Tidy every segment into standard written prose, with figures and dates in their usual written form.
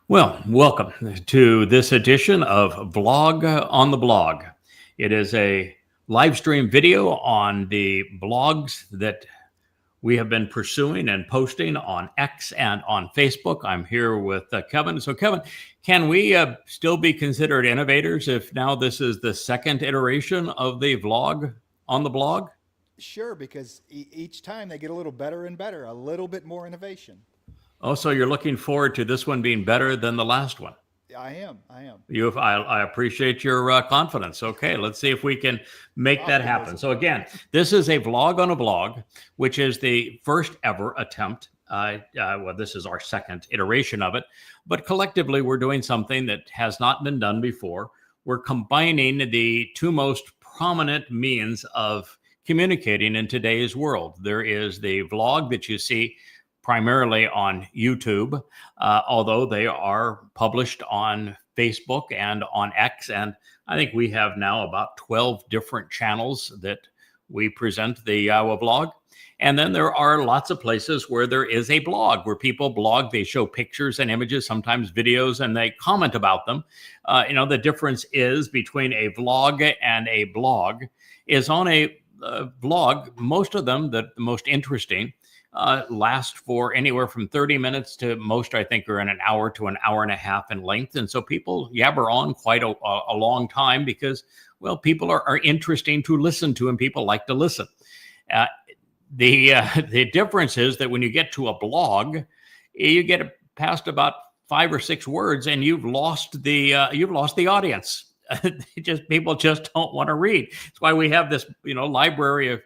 Well, welcome to this edition of Vlog on the Blog. It is a live stream video on the blogs that we have been pursuing and posting on X and on Facebook. I'm here with Kevin. So, Kevin, can we still be considered innovators if now this is the second iteration of the vlog on the blog? Sure, because each time they get a little better and better, a little bit more innovation. Oh, so you're looking forward to this one being better than the last one? I am. I am. I appreciate your confidence. Okay, let's see if we can make that happen. Optimism. So again, this is a vlog on a blog, which is the first ever attempt. Well, this is our second iteration of it, but collectively we're doing something that has not been done before. We're combining the two most prominent means of communicating in today's world. There is the vlog that you see primarily on YouTube, although they are published on Facebook and on X. And I think we have now about 12 different channels that we present the Iowa blog. And then there are lots of places where there is a blog where people blog. They show pictures and images, sometimes videos, and they comment about them. The difference is between a vlog and a blog is on a blog, most of them, the most interesting, last for anywhere from 30 minutes to most, I think, are in an hour to an hour and a half in length. And so people yabber on quite a long time because, well, people are interesting to listen to and people like to listen. The difference is that when you get to a blog, you get past about 5 or 6 words and you've lost the audience. People just don't want to read. That's why we have this, library of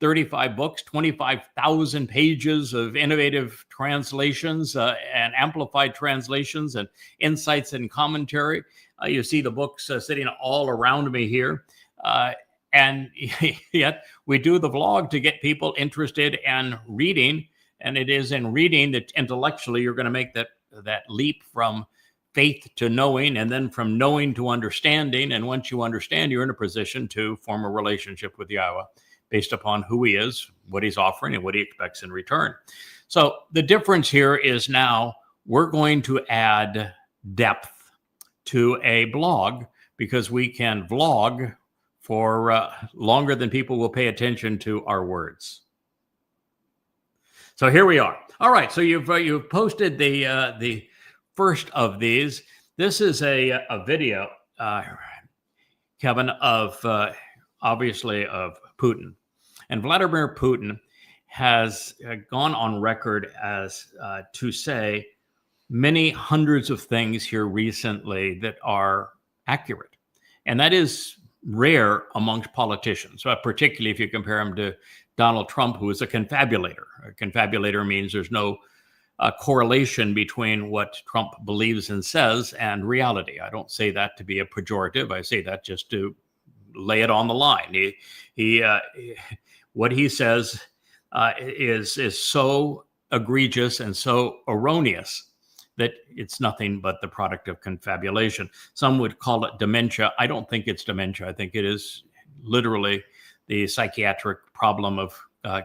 35 books, 25,000 pages of innovative translations and amplified translations and insights and commentary. You see the books sitting all around me here. And yet we do the vlog to get people interested in reading. And it is in reading that intellectually you're going to make that leap from faith to knowing, and then from knowing to understanding. And once you understand, you're in a position to form a relationship with the Iowa based upon who he is, what he's offering, and what he expects in return. So the difference here is now we're going to add depth to a blog because we can vlog for longer than people will pay attention to our words. So here we are. All right, so you've posted the first of these. This is a video, Kevin, of obviously of Putin. And Vladimir Putin has gone on record as to say many hundreds of things here recently that are accurate. And that is rare amongst politicians, particularly if you compare him to Donald Trump, who is a confabulator. A confabulator means there's no correlation between what Trump believes and says and reality. I don't say that to be a pejorative. I say that just to lay it on the line. What he says is so egregious and so erroneous that it's nothing but the product of confabulation. Some would call it dementia. I don't think it's dementia. I think it is literally the psychiatric problem of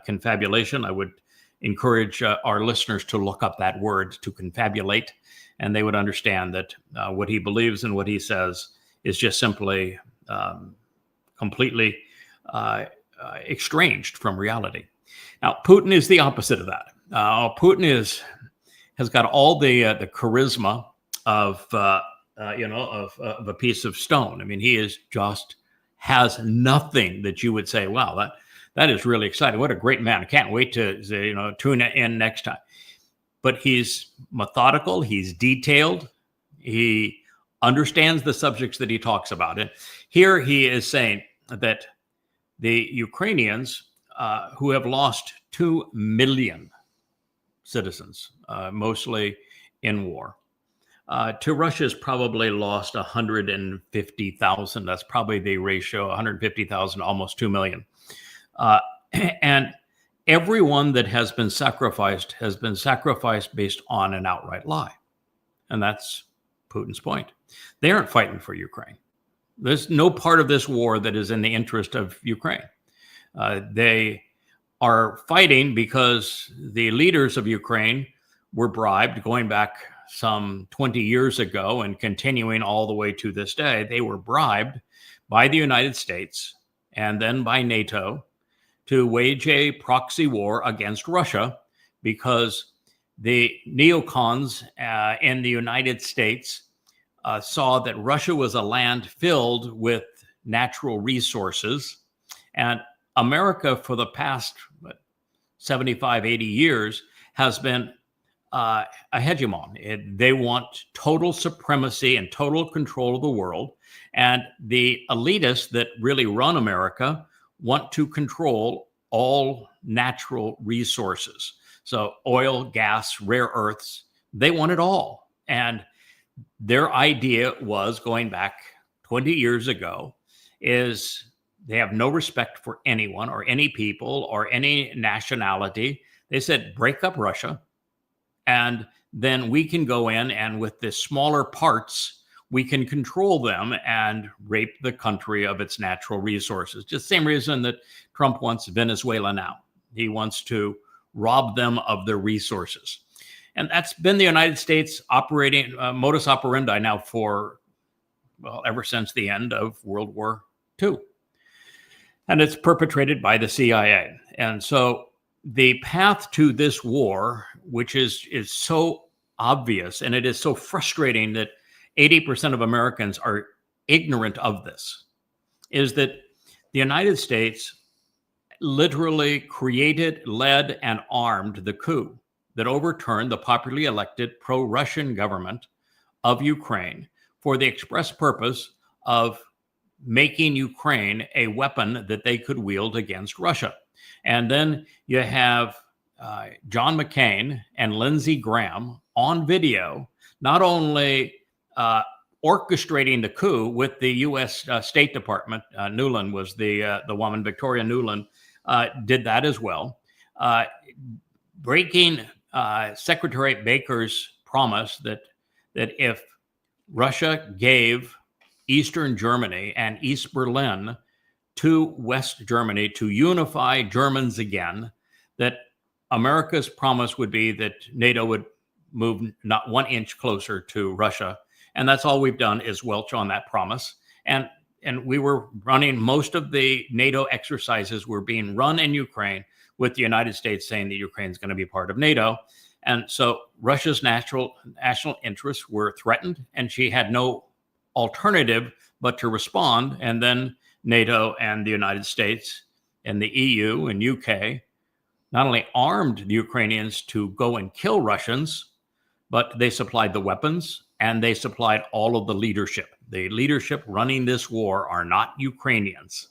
confabulation. I would encourage our listeners to look up that word, to confabulate, and they would understand that what he believes and what he says is just simply completely estranged from reality. Now, Putin is the opposite of that. Putin has got all the charisma of a piece of stone. I mean, he is just has nothing that you would say, wow, that is really exciting. What a great man. I can't wait to tune in next time. But he's methodical. He's detailed. He understands the subjects that he talks about. And here he is saying that the Ukrainians who have lost 2 million citizens, mostly in war, to Russia's probably lost 150,000. That's probably the ratio, 150,000, almost 2 million. And everyone that has been sacrificed based on an outright lie. And that's Putin's point. They aren't fighting for Ukraine. There's no part of this war that is in the interest of Ukraine. They are fighting because the leaders of Ukraine were bribed going back some 20 years ago and continuing all the way to this day, they were bribed by the United States and then by NATO to wage a proxy war against Russia because the neocons in the United States saw that Russia was a land filled with natural resources. And America, for the past 75, 80 years, has been a hegemon. They want total supremacy and total control of the world. And the elitists that really run America want to control all natural resources. So oil, gas, rare earths, they want it all. And their idea was, going back 20 years ago, is they have no respect for anyone or any people or any nationality. They said, break up Russia, and then we can go in and with the smaller parts, we can control them and rape the country of its natural resources. Just the same reason that Trump wants Venezuela now. He wants to rob them of their resources. And that's been the United States operating modus operandi now for, well, ever since the end of World War II. And it's perpetrated by the CIA. And so the path to this war, which is so obvious, and it is so frustrating that 80% of Americans are ignorant of this, is that the United States literally created, led, and armed the coup that overturned the popularly elected pro-Russian government of Ukraine for the express purpose of making Ukraine a weapon that they could wield against Russia. And then you have John McCain and Lindsey Graham on video, not only orchestrating the coup with the U.S. State Department. Nuland was the woman, Victoria Nuland, did that as well, breaking Secretary Baker's promise that if Russia gave Eastern Germany and East Berlin to West Germany to unify Germans again, that America's promise would be that NATO would move not 1 inch closer to Russia. And that's all we've done is welch on that promise. And we were running most of the NATO exercises were being run in Ukraine with the United States saying that Ukraine is going to be part of NATO. And so Russia's national interests were threatened, and she had no alternative but to respond. And then NATO and the United States and the EU and UK not only armed the Ukrainians to go and kill Russians, but they supplied the weapons and they supplied all of the leadership. The leadership running this war are not Ukrainians.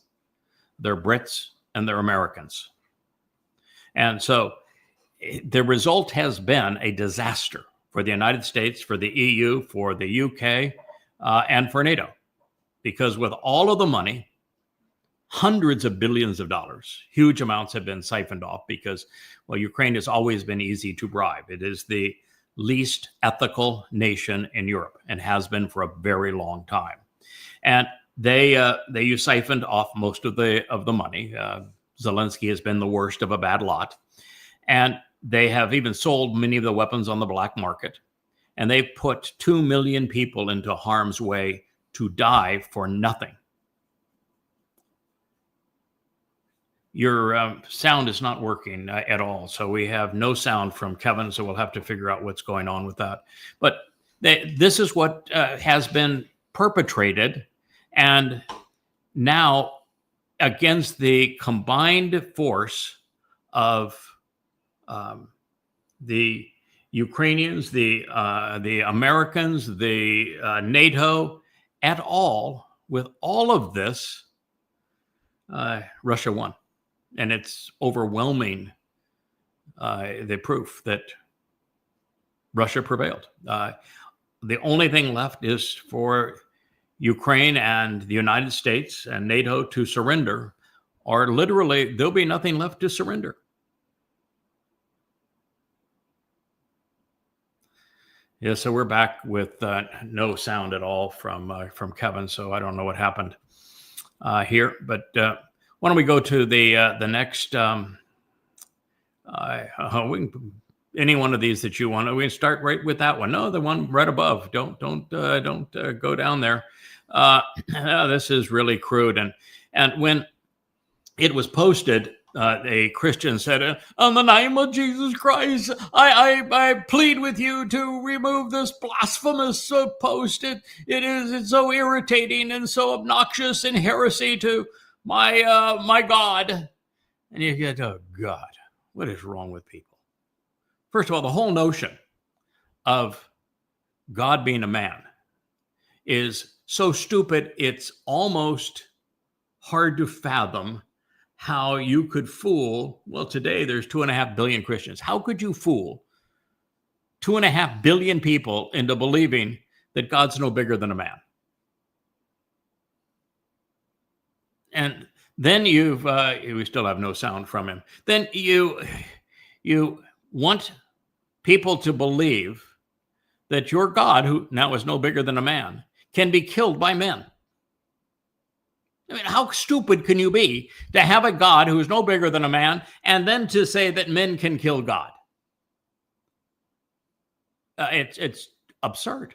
They're Brits and they're Americans. And so the result has been a disaster for the United States, for the EU, for the UK, and for NATO. Because with all of the money, hundreds of billions of dollars, huge amounts have been siphoned off because, well, Ukraine has always been easy to bribe. It is the least ethical nation in Europe and has been for a very long time. And they siphoned off most of the money. Zelensky has been the worst of a bad lot. And they have even sold many of the weapons on the black market. And they've put 2 million people into harm's way to die for nothing. Your sound is not working at all. So we have no sound from Kevin. So we'll have to figure out what's going on with that. But this is what has been perpetrated. And now, against the combined force of the Ukrainians, the Americans, the NATO, et al., with all of this, Russia won. And it's overwhelming, the proof that Russia prevailed. The only thing left is for Ukraine and the United States and NATO to surrender, or literally there'll be nothing left to surrender. Yeah, so we're back with no sound at all from Kevin. So I don't know what happened here, but why don't we go to the next? We can any one of these that you want. We can start right with that one. No, the one right above. Don't go down there. This is really crude. And when it was posted, a Christian said, "In the name of Jesus Christ, I plead with you to remove this blasphemous post. It's so irritating and so obnoxious and heresy to my God." And you get, oh God, what is wrong with people? First of all, the whole notion of God being a man is so stupid, it's almost hard to fathom how you could fool. Well, today there's 2.5 billion Christians. How could you fool 2.5 billion people into believing that God's no bigger than a man? And then we still have no sound from him. Then you want people to believe that your God, who now is no bigger than a man, can be killed by men. I mean, how stupid can you be to have a God who is no bigger than a man and then to say that men can kill God? It's absurd.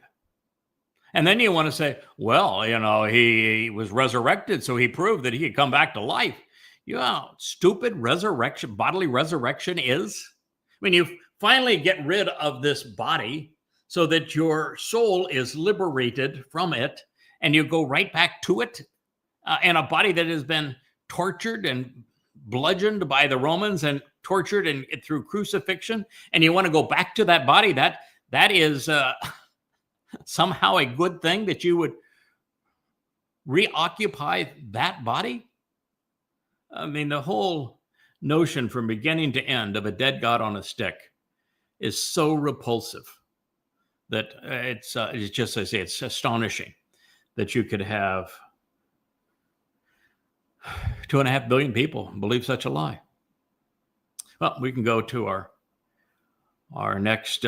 And then you want to say, well, he was resurrected, so he proved that he could come back to life. You know how stupid resurrection, bodily resurrection is? I mean, you finally get rid of this body so that your soul is liberated from it, and you go right back to it, and a body that has been tortured and bludgeoned by the Romans and tortured and through crucifixion, and you want to go back to that body. That is somehow a good thing, that you would reoccupy that body? I mean, the whole notion from beginning to end of a dead God on a stick is so repulsive that it's just, I say, it's astonishing that you could have 2.5 billion people believe such a lie. Well, we can go to our next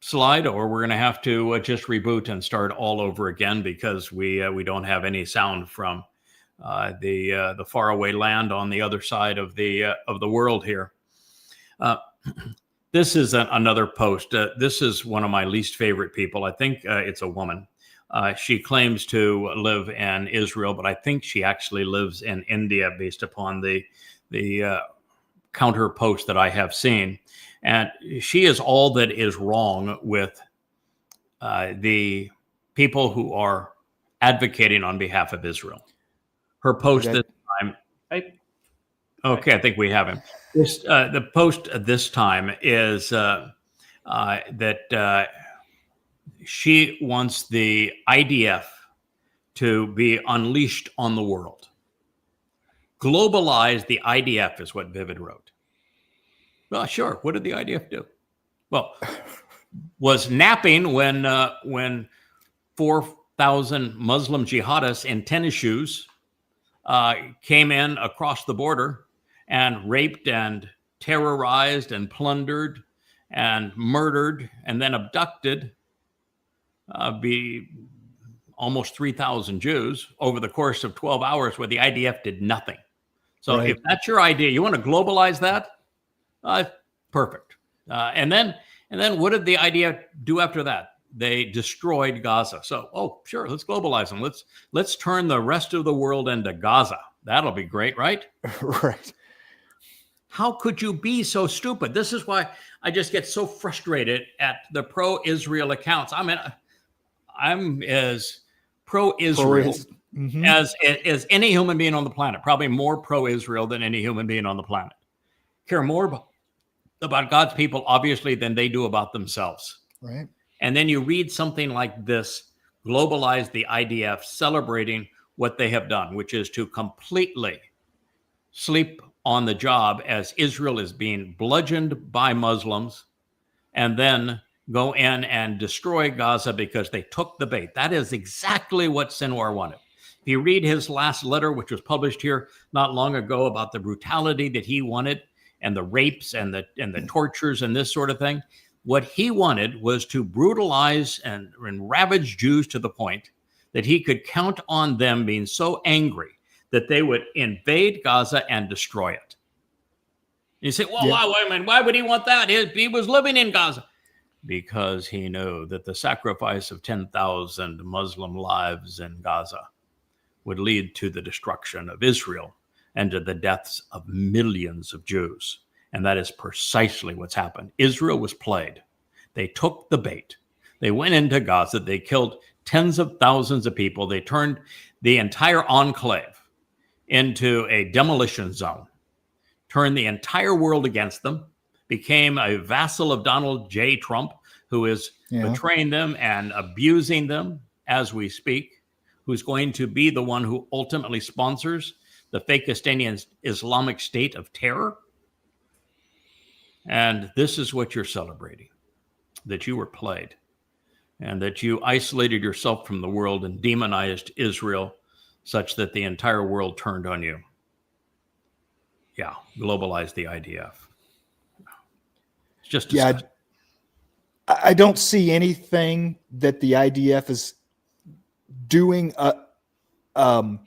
slide, or we're going to have to just reboot and start all over again because we don't have any sound from the faraway land on the other side of the world here. This is another post. This is one of my least favorite people. I think it's a woman. She claims to live in Israel, but I think she actually lives in India based upon the counter post that I have seen. And she is all that is wrong with the people who are advocating on behalf of Israel. Her post this time. Okay, I think we have him. The post this time is that she wants the IDF to be unleashed on the world. Globalize the IDF is what Vivid wrote. Well, sure. What did the IDF do? Well, was napping when 4,000 Muslim jihadists in tennis shoes came in across the border and raped and terrorized and plundered and murdered and then abducted almost 3,000 Jews over the course of 12 hours, where the IDF did nothing. So right. If that's your idea, you want to globalize that? Perfect. And then what did the IDF do after that? They destroyed Gaza. So, sure, let's globalize them. Let's turn the rest of the world into Gaza. That'll be great, right? Right. How could you be so stupid? This is why I just get so frustrated at the pro-Israel accounts. I mean, I'm as pro-Israel as any human being on the planet, probably more pro-Israel than any human being on the planet. Care more about God's people, obviously, than they do about themselves. Right. And then you read something like this, globalize the IDF, celebrating what they have done, which is to completely sleep on the job as Israel is being bludgeoned by Muslims, and then go in and destroy Gaza because they took the bait. That is exactly what Sinwar wanted. If you read his last letter, which was published here not long ago, about the brutality that he wanted and the rapes and the tortures and this sort of thing, what he wanted was to brutalize and ravage Jews to the point that he could count on them being so angry that they would invade Gaza and destroy it. You say, well, Yeah. wait a minute, why would he want that? He was living in Gaza. Because he knew that the sacrifice of 10,000 Muslim lives in Gaza would lead to the destruction of Israel and to the deaths of millions of Jews. And that is precisely what's happened. Israel was played. They took the bait. They went into Gaza. They killed tens of thousands of people. They turned the entire enclave into a demolition zone, turned the entire world against them, became a vassal of Donald J. Trump, who is betraying them and abusing them as we speak, who's going to be the one who ultimately sponsors the Fakistani Islamic State of terror. And this is what you're celebrating, that you were played and that you isolated yourself from the world and demonized Israel such that the entire world turned on you. Yeah, globalized the IDF. It's just disgusting. I don't see anything that the IDF is doing other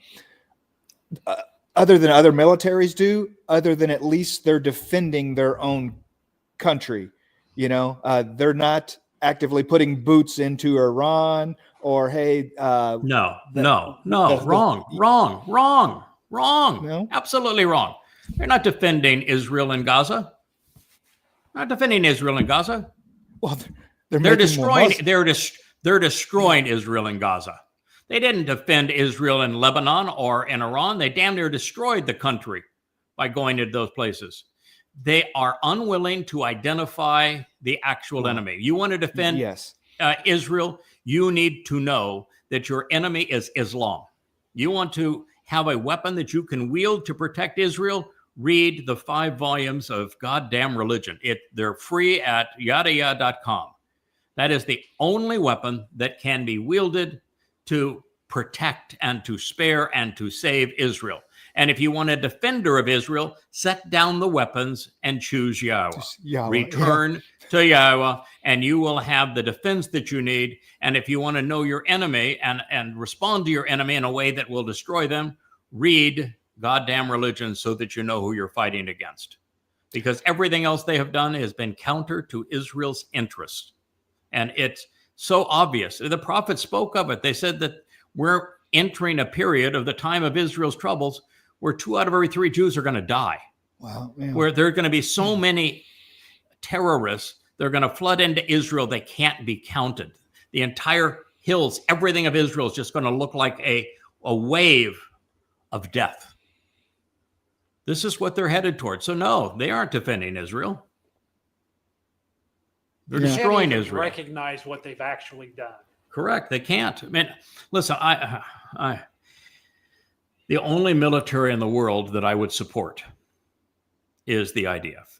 than other militaries do, other than at least they're defending their own country. You know, they're not actively putting boots into Iran or, hey, wrong. No? Absolutely wrong. They're not defending Israel and Gaza. Not defending Israel and Gaza. Well, They're destroying. They're destroying Israel and Gaza. They didn't defend Israel in Lebanon or in Iran. They damn near destroyed the country by going into those places. They are unwilling to identify the actual enemy. You want to defend Israel, you need to know that your enemy is Islam. You want to have a weapon that you can wield to protect Israel, read the 5 volumes of Goddamn Religion. They're free at yadayah.com. That is the only weapon that can be wielded to protect and to spare and to save Israel. And if you want a defender of Israel, set down the weapons and choose Yahweh. Return to Yahweh, and you will have the defense that you need. And if you want to know your enemy and respond to your enemy in a way that will destroy them, read Goddamn Religion so that you know who you're fighting against. Because everything else they have done has been counter to Israel's interests. And it's so obvious. The prophets spoke of it. They said that we're entering a period of the time of Israel's troubles where 2 out of every 3 Jews are going to die. Wow, man. Where there are going to be so many terrorists, they're going to flood into Israel, they can't be counted. The entire hills, everything of Israel is just going to look like a wave of death. This is what they're headed towards. So no, they aren't defending Israel. They're destroying Israel. Recognize what they've actually done. Correct. They can't. I mean, listen, the only military in the world that I would support is the IDF,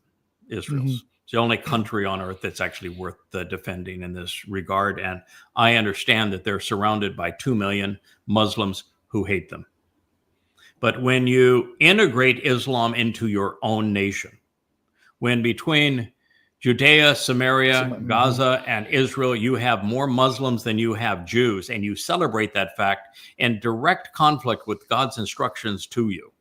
Israel's. Mm-hmm. It's the only country on earth that's actually worth defending in this regard. And I understand that they're surrounded by 2 million Muslims who hate them. But when you integrate Islam into your own nation, when between Judea, Samaria, Gaza, and Israel, you have more Muslims than you have Jews, and you celebrate that fact in direct conflict with God's instructions to you.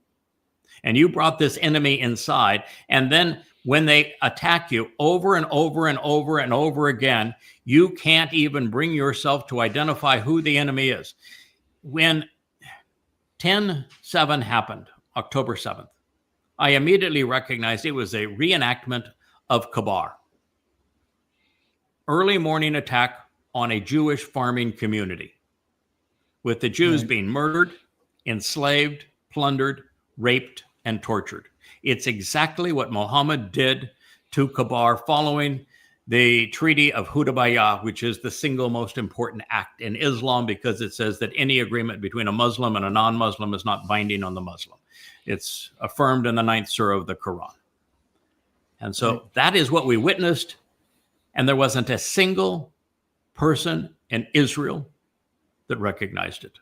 And you brought this enemy inside, and then when they attack you over and over and over and over again, you can't even bring yourself to identify who the enemy is. When 10/7 happened, October 7th, I immediately recognized it was a reenactment of Kabar. Early morning attack on a Jewish farming community with the Jews being murdered, enslaved, plundered, raped, and tortured. It's exactly what Muhammad did to Kabar following the Treaty of Hudaybiyah, which is the single most important act in Islam because it says that any agreement between a Muslim and a non-Muslim is not binding on the Muslim. It's affirmed in the 9th surah of the Quran. And so that is what we witnessed. And there wasn't a single person in Israel that recognized it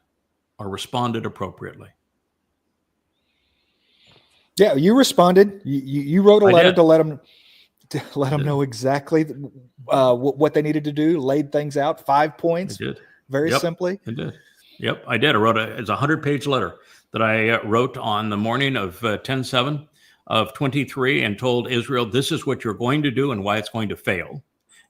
or responded appropriately. Yeah, you responded. You wrote a letter to let them know exactly what they needed to do, laid things out, 5 points. I did. Very simply. I did. Yep, I did. I wrote it's a 100-page letter that I wrote on the morning of 10/7. of 23 and told Israel, this is what you're going to do and why it's going to fail.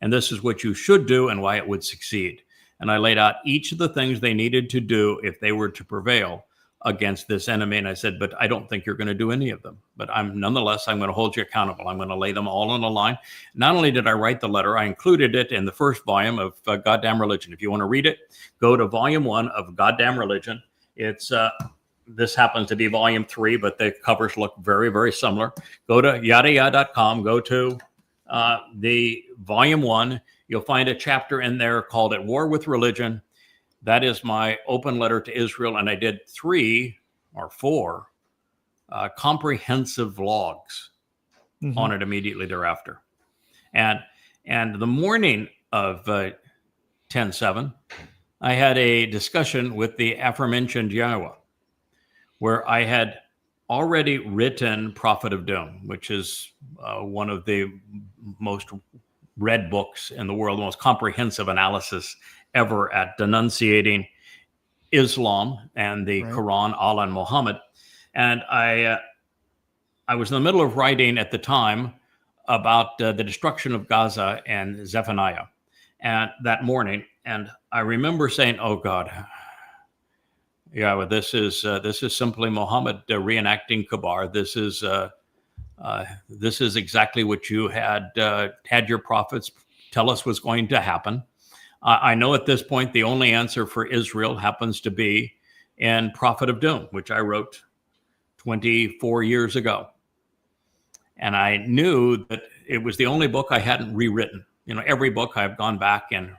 And this is what you should do and why it would succeed. And I laid out each of the things they needed to do if they were to prevail against this enemy. And I said, but I don't think you're going to do any of them. But I'm going to hold you accountable. I'm going to lay them all on the line. Not only did I write the letter, I included it in the first volume of Goddamn Religion. If you want to read it, go to volume 1 of Goddamn Religion. It's this happens to be volume 3, but the covers look very, very similar. Go to yadayah.com, go to the volume 1. You'll find a chapter in there called At War with Religion. That is my open letter to Israel, and I did 3 or 4 comprehensive vlogs on it immediately thereafter. And the morning of 10/7, I had a discussion with the aforementioned Yahweh, where I had already written Prophet of Doom, which is one of the most read books in the world, the most comprehensive analysis ever at denunciating Islam and the Quran, Allah, and Muhammad. And I was in the middle of writing at the time about the destruction of Gaza and Zephaniah, and that morning, and I remember saying, "Oh God, yeah, well, this is simply Muhammad reenacting Kabar. This is exactly what you had your prophets tell us was going to happen." I know at this point the only answer for Israel happens to be in Prophet of Doom, which I wrote 24 years ago. And I knew that it was the only book I hadn't rewritten. You know, every book I've gone back and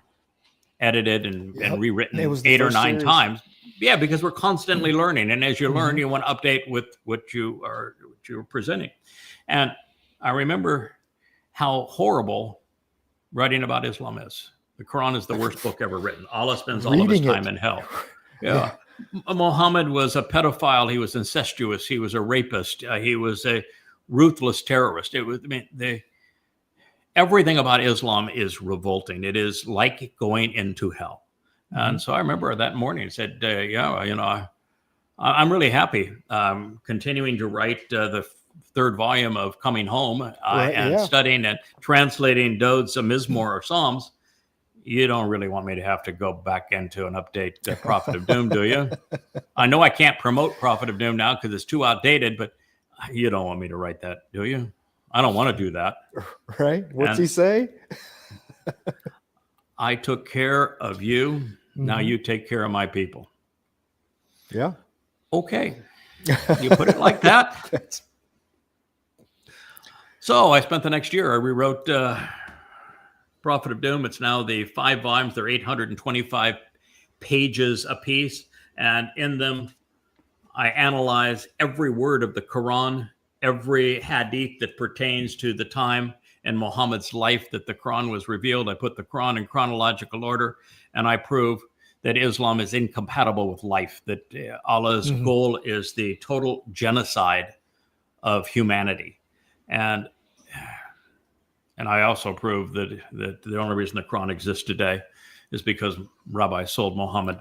edited and rewritten 8 or 9 times. Yeah, because we're constantly learning. And as you learn, you want to update with what you're presenting. And I remember how horrible writing about Islam is. The Quran is the worst book ever written. Allah spends all of his time in hell. Yeah. Muhammad was a pedophile. He was incestuous. He was a rapist. He was a ruthless terrorist. Everything about Islam is revolting. It is like going into hell. And so I remember that morning I said, I'm really happy continuing to write the 3rd volume of Coming Home studying and translating Daud's Mizmor or Psalms. You don't really want me to have to go back into and update Prophet of Doom, do you? I know I can't promote Prophet of Doom now because it's too outdated, but you don't want me to write that, do you? I don't want to do that. Right? What's he say? I took care of you. Now you take care of my people. Yeah. Okay. You put it like that. So I spent the next year. I rewrote Prophet of Doom. It's now the 5 volumes. They're 825 pages apiece. And in them, I analyze every word of the Quran, every hadith that pertains to the time in Muhammad's life that the Quran was revealed. I put the Quran in chronological order, and I prove that Islam is incompatible with life, that Allah's goal is the total genocide of humanity. And I also prove that the only reason the Quran exists today is because rabbis sold Muhammad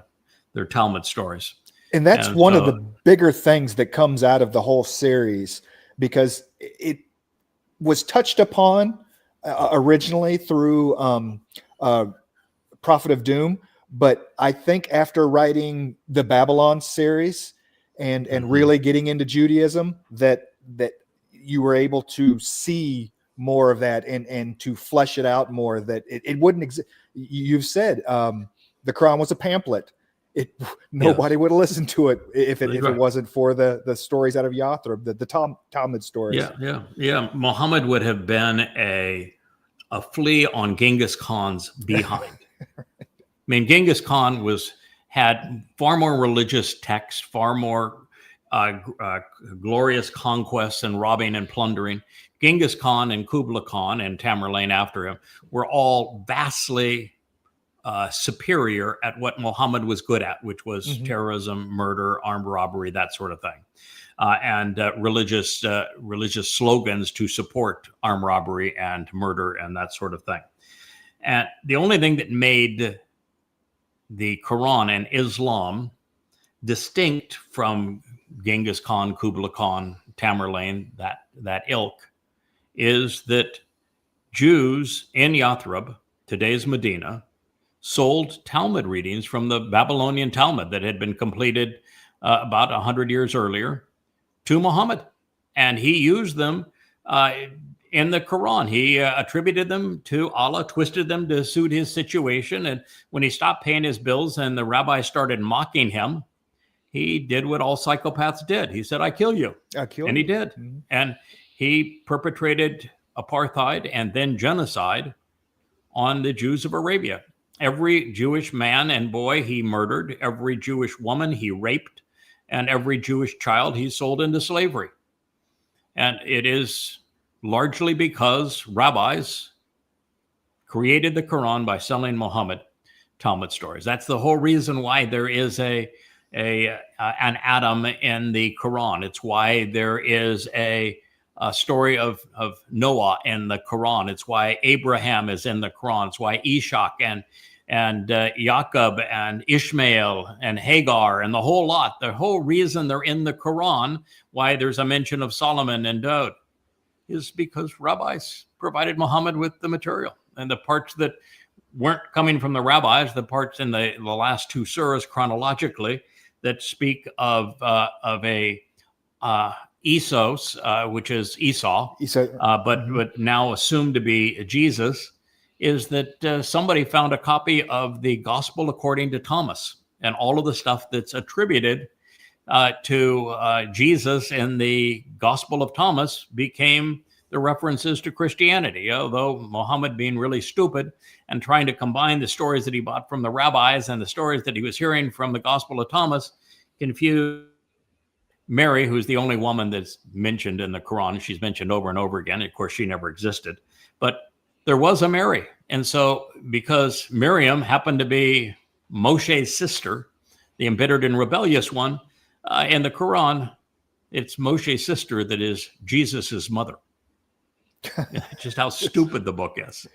their Talmud stories. And that's one of the bigger things that comes out of the whole series, because it was touched upon originally through Prophet of Doom. But I think after writing the Babylon series and really getting into Judaism, that you were able to see more of that and to flesh it out more, that it wouldn't exist. You've said the Quran was a pamphlet. Nobody would have listened to it if it wasn't for the stories out of Yathrib, the Talmud stories. Yeah. Muhammad would have been a flea on Genghis Khan's behind. I mean, Genghis Khan had far more religious texts, far more glorious conquests and robbing and plundering. Genghis Khan and Kublai Khan and Tamerlane after him were all vastly superior at what Muhammad was good at, which was terrorism, murder, armed robbery, that sort of thing, and religious slogans to support armed robbery and murder and that sort of thing. And the only thing that made the Quran and Islam distinct from Genghis Khan, Kublai Khan, Tamerlane, that ilk, is that Jews in Yathrib, today's Medina, sold Talmud readings from the Babylonian Talmud that had been completed about 100 years earlier to Muhammad. And he used them in the Quran. He attributed them to Allah, twisted them to suit his situation. And when he stopped paying his bills and the rabbis started mocking him, he did what all psychopaths did. He said, I kill you. And he did. Mm-hmm. And he perpetrated apartheid and then genocide on the Jews of Arabia. Every Jewish man and boy he murdered, every Jewish woman he raped, and every Jewish child he sold into slavery. And it is largely because rabbis created the Quran by selling Muhammad Talmud stories. That's the whole reason why there is an Adam in the Quran. It's why there is a story of Noah in the Quran. It's why Abraham is in the Quran. It's why Ishak and Jacob and Ishmael and Hagar and the whole lot. The whole reason they're in the Quran, why there's a mention of Solomon and Daud, is because rabbis provided Muhammad with the material. And the parts that weren't coming from the rabbis, the parts in the last two surahs chronologically that speak of a Esos, which is Esau, but now assumed to be Jesus, is that somebody found a copy of the Gospel according to Thomas, and all of the stuff that's attributed to Jesus in the Gospel of Thomas became the references to Christianity, although Muhammad, being really stupid and trying to combine the stories that he bought from the rabbis and the stories that he was hearing from the Gospel of Thomas, confused Mary, who's the only woman that's mentioned in the Quran. She's mentioned over and over again. Of course, she never existed, but there was a Mary. And so because Miriam happened to be Moshe's sister, the embittered and rebellious one, in the Quran, it's Moshe's sister that is Jesus's mother. Just how stupid the book is.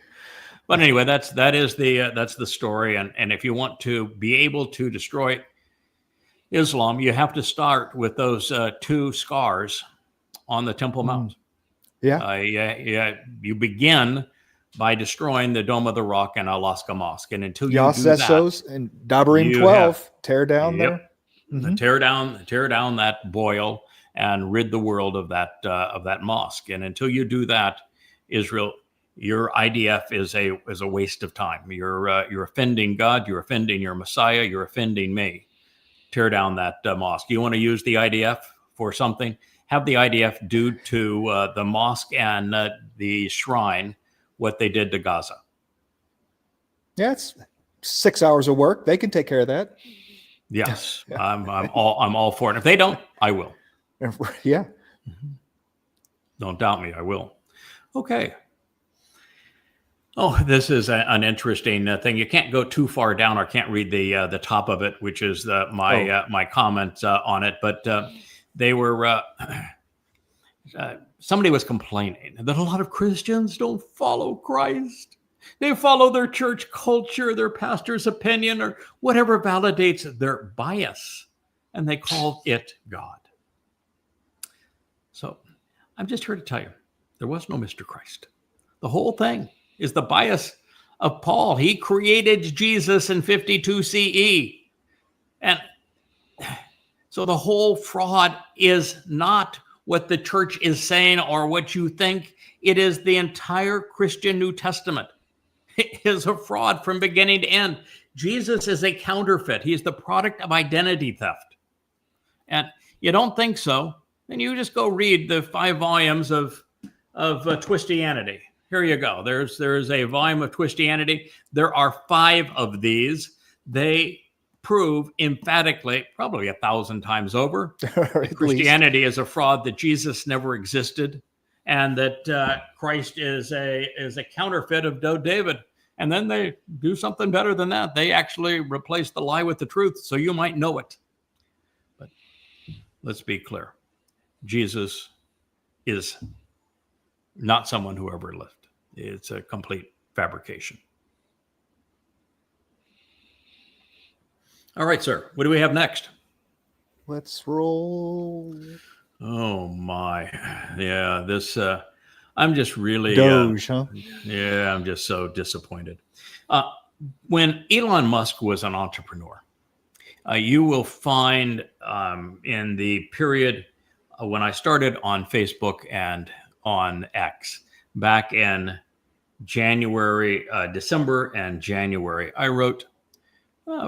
But anyway, that's the story. And if you want to be able to destroy Islam, you have to start with those two scars on the Temple Mount. You begin by destroying the Dome of the Rock and Al-Aqsa Mosque, and until you do that, and Dabarim 12, tear down there, tear down that boil and rid the world of that mosque. And until you do that, Israel, your IDF is a waste of time. You're offending God. You're offending your Messiah. You're offending me. Tear down that mosque. You want to use the IDF for something? Have the IDF do to the mosque and the shrine what they did to Gaza. Yeah, it's 6 hours of work. They can take care of that. Yes, I'm all for it. If they don't, I will. Yeah. Don't doubt me. I will. Okay. Oh, this is an interesting thing. You can't go too far down, or can't read the top of it, which is my comment on it. But they were somebody was complaining that a lot of Christians don't follow Christ. They follow their church culture, their pastor's opinion, or whatever validates their bias, and they call it God. So I'm just here to tell you, there was no Mr. Christ. The whole thing is the bias of Paul. He created Jesus in 52 CE. And so the whole fraud is not what the church is saying or what you think. It is the entire Christian New Testament. It is a fraud from beginning to end. Jesus is a counterfeit. He is the product of identity theft. And you don't think so, then you just go read the 5 volumes of Twistianity. Here you go. There's a volume of Twistianity. There are 5 of these. They prove emphatically, probably 1,000 times over, that Christianity is a fraud, that Jesus never existed, and that Christ is a counterfeit of David. And then they do something better than that. They actually replace the lie with the truth, so you might know it. But let's be clear. Jesus is not someone who ever lived. It's a complete fabrication. All right, sir. What do we have next? Let's roll. Oh my, yeah. This I'm just really Doge, huh? yeah. I'm just so disappointed. When Elon Musk was an entrepreneur, you will find in the period when I started on Facebook and on X back in January, December, and January, I wrote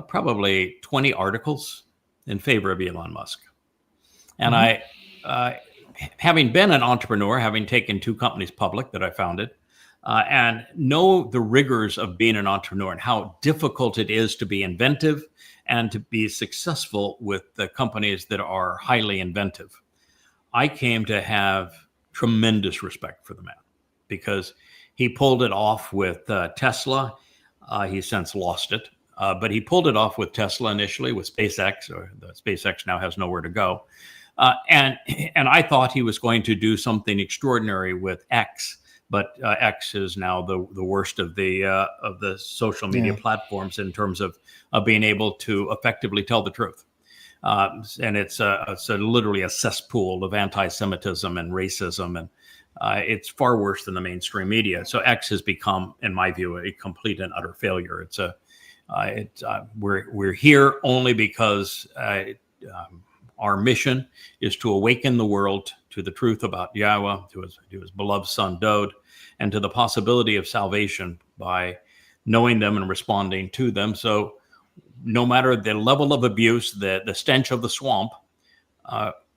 probably 20 articles in favor of Elon Musk. And having been an entrepreneur, having taken 2 companies public that I founded, and know the rigors of being an entrepreneur and how difficult it is to be inventive and to be successful with the companies that are highly inventive, I came to have tremendous respect for the man because he pulled it off with Tesla. He's since lost it, but he pulled it off with Tesla initially, with SpaceX, or the SpaceX now has nowhere to go. And I thought he was going to do something extraordinary with X, but X is now the worst of the social media platforms in terms of being able to effectively tell the truth. And it's literally a cesspool of anti-Semitism and racism, and it's far worse than the mainstream media. So X has become, in my view, a complete and utter failure. We're here only because our mission is to awaken the world to the truth about Yahweh, to his beloved son Dode, and to the possibility of salvation by knowing them and responding to them. So no matter the level of abuse, the stench of the swamp,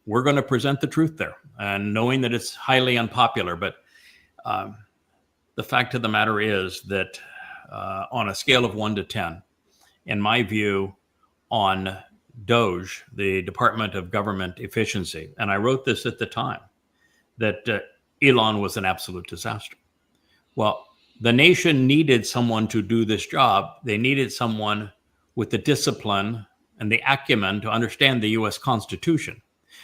we're going to present the truth there, and knowing that it's highly unpopular. But the fact of the matter is that on a scale of 1 to 10, in my view, on DOGE, the Department of Government Efficiency, and I wrote this at the time, that Elon was an absolute disaster. Well, the nation needed someone to do this job. They needed someone with the discipline and the acumen to understand the U.S. Constitution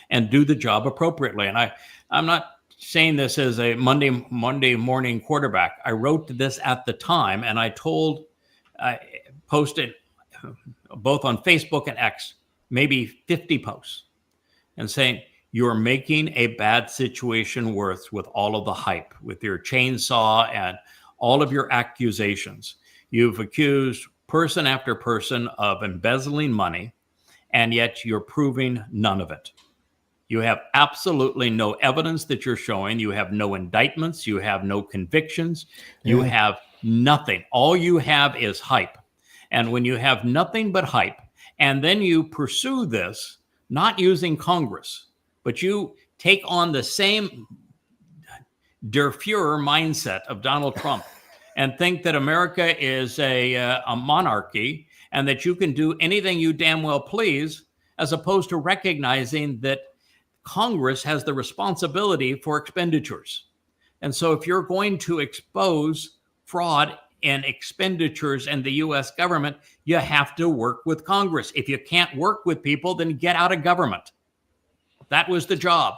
and do the job appropriately. And I'm not saying this as a Monday morning quarterback. I wrote this at the time, and I posted both on Facebook and X, maybe 50 posts, and saying, you're making a bad situation worse with all of the hype, with your chainsaw and all of your accusations. You've accused person after person of embezzling money, and yet you're proving none of it. You have absolutely no evidence that you're showing. You have no indictments. You have no convictions. You have nothing. All you have is hype. And when you have nothing but hype, and then you pursue this, not using Congress, but you take on the same Der Fuhrer mindset of Donald Trump and think that America is a monarchy and that you can do anything you damn well please, as opposed to recognizing that Congress has the responsibility for expenditures. And so if you're going to expose fraud in expenditures in the U.S. government, you have to work with Congress. If you can't work with people, then get out of government. That was the job.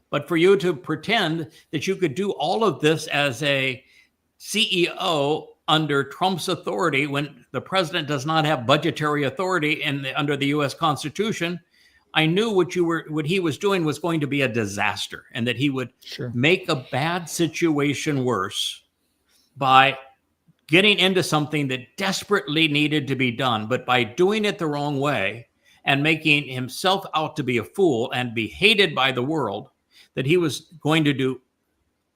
But for you to pretend that you could do all of this as a CEO under Trump's authority, when the president does not have budgetary authority under the U.S. Constitution, I knew what he was doing was going to be a disaster, and that he would make a bad situation worse by getting into something that desperately needed to be done, but by doing it the wrong way and making himself out to be a fool and be hated by the world, that he was going to do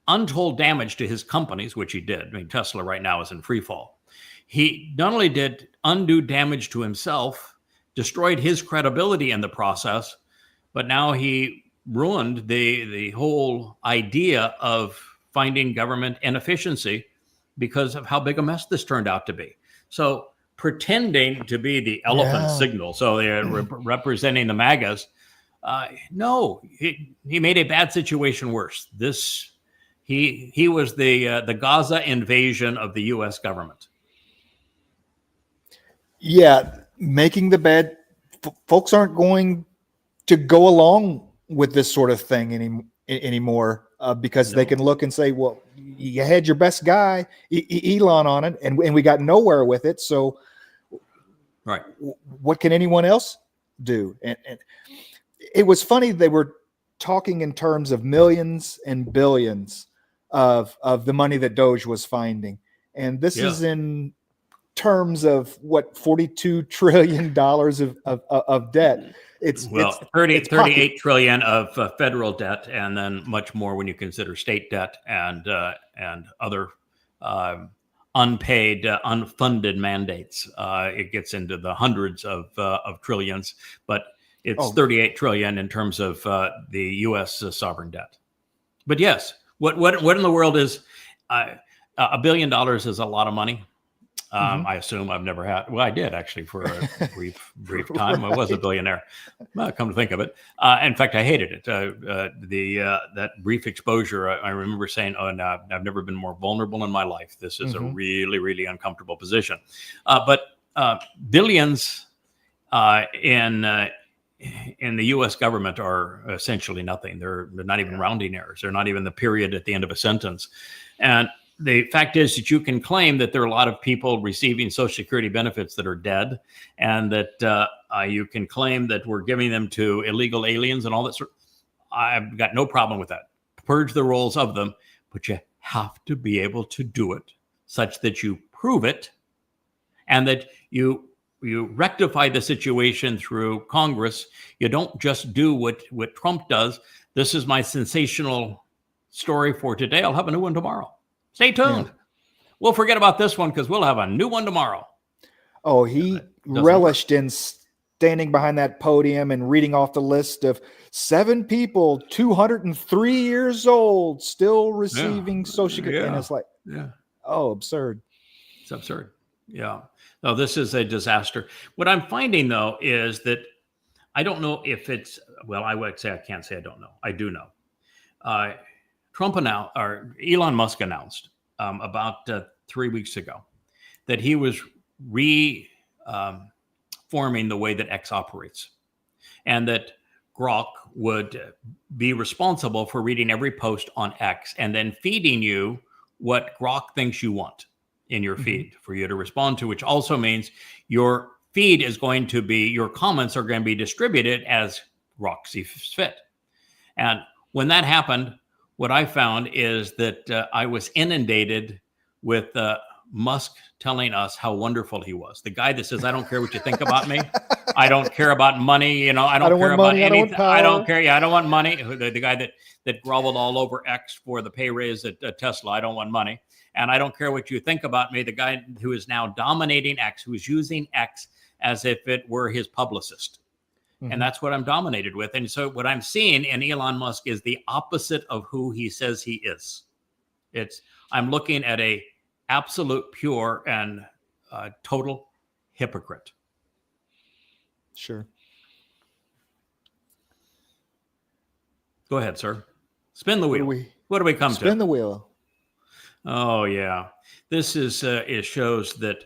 untold damage to his companies, which he did. I mean, Tesla right now is in free fall. He not only did undue damage to himself, destroyed his credibility in the process, but now he ruined the whole idea of finding government inefficiency because of how big a mess this turned out to be. So pretending to be the elephant signal, so they're representing the MAGAs, no, he made a bad situation worse. He was the Gaza invasion of the U.S. government. Yeah, making the bad. Folks aren't going to go along with this sort of thing anymore because they can look and say, "Well, you had your best guy, Elon, on it, and we got nowhere with it. So, what can anyone else do?" And it was funny, they were talking in terms of millions and billions of the money that Doge was finding. And this Yeah. is in terms of what, $42 trillion of debt. It's 38 trillion of federal debt, and then much more when you consider state debt and other unpaid, unfunded mandates. It gets into the hundreds of trillions, but it's 38 trillion in terms of the U.S. Sovereign debt. But yes, what in the world is $1 billion is a lot of money. I assume I've never had. Well, I did actually for a brief time. I was a billionaire. Well, come to think of it, in fact, I hated it. That brief exposure. I remember saying, "Oh no, I've never been more vulnerable in my life. This is a really, really uncomfortable position." But billions in the U.S. government are essentially nothing. They're not even rounding errors. They're not even the period at the end of a sentence, and the fact is that you can claim that there are a lot of people receiving Social Security benefits that are dead, and that you can claim that we're giving them to illegal aliens and all that sort. I've got no problem with that. Purge the rolls of them, but you have to be able to do it such that you prove it, and that you rectify the situation through Congress. You don't just do what Trump does. This is my sensational story for today. I'll have a new one tomorrow. Stay tuned. Yeah. We'll forget about this one because we'll have a new one tomorrow. Oh, he relished in standing behind that podium and reading off the list of 7 people, 203 years old, still receiving Social Security. Yeah. And it's like, absurd. It's absurd. Yeah. No, this is a disaster. What I'm finding, though, is that I don't know if it's, well, I would say I can't say I don't know. I do know. Elon Musk announced about 3 weeks ago that he was forming the way that X operates, and that Grok would be responsible for reading every post on X and then feeding you what Grok thinks you want in your feed for you to respond to, which also means your feed is going to be, your comments are going to be distributed as Grok sees fit. And when that happened, what I found is that I was inundated with Musk telling us how wonderful he was. The guy that says, I don't care what you think about me. I don't care about money. I don't care about anything. I don't care. Yeah, I don't want money. The guy that groveled all over X for the pay raise at Tesla. I don't want money. And I don't care what you think about me. The guy who is now dominating X, who is using X as if it were his publicist. And that's what I'm dominated with. And so what I'm seeing in Elon Musk is the opposite of who he says he is. I'm looking at a absolute pure and total hypocrite. Sure. Go ahead, sir. Spin the wheel. What do we come to? Spin the wheel. Oh, yeah. This is it shows that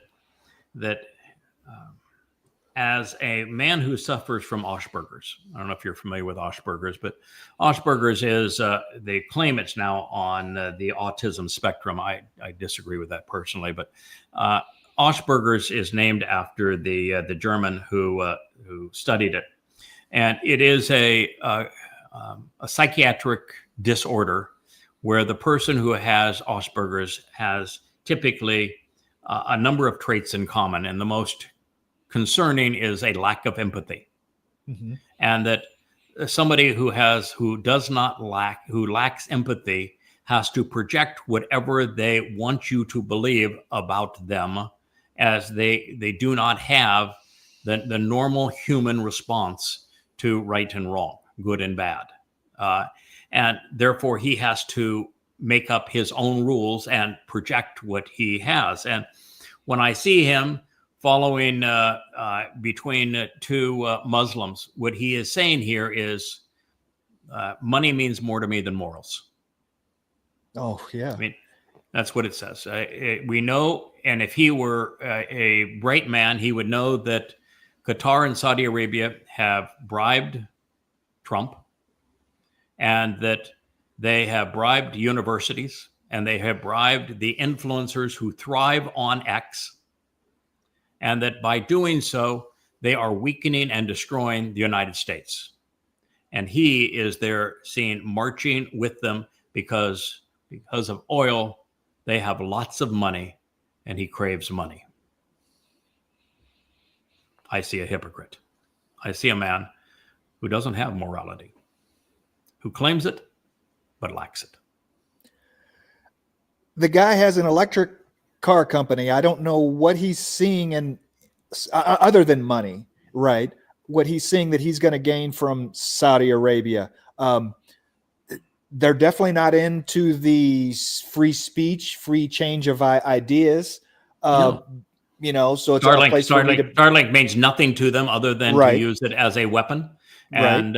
as a man who suffers from Asperger's, I don't know if you're familiar with Asperger's, but Asperger's is, they claim it's now on the autism spectrum. I disagree with that personally, but Asperger's is named after the German who studied it. And it is a psychiatric disorder where the person who has Asperger's has typically a number of traits in common, and the most concerning is a lack of empathy. And that somebody who lacks empathy has to project whatever they want you to believe about them, as they do not have the normal human response to right and wrong, good and bad. And therefore he has to make up his own rules and project what he has. And when I see him following between two Muslims, what he is saying here is money means more to me than morals. Oh, yeah. I mean, that's what it says. We know, and if he were a bright man, he would know that Qatar and Saudi Arabia have bribed Trump, and that they have bribed universities, and they have bribed the influencers who thrive on X, and that by doing so, they are weakening and destroying the United States. And he is there seen marching with them because of oil. They have lots of money, and he craves money. I see a hypocrite. I see a man who doesn't have morality, who claims it, but lacks it. The guy has an electric car company. I don't know what he's seeing in other than money, right? What he's seeing that he's going to gain from Saudi Arabia. They're definitely not into the free speech, free change of ideas. No. You know, so it's a place for me to... Starlink means nothing to them other than to use it as a weapon, and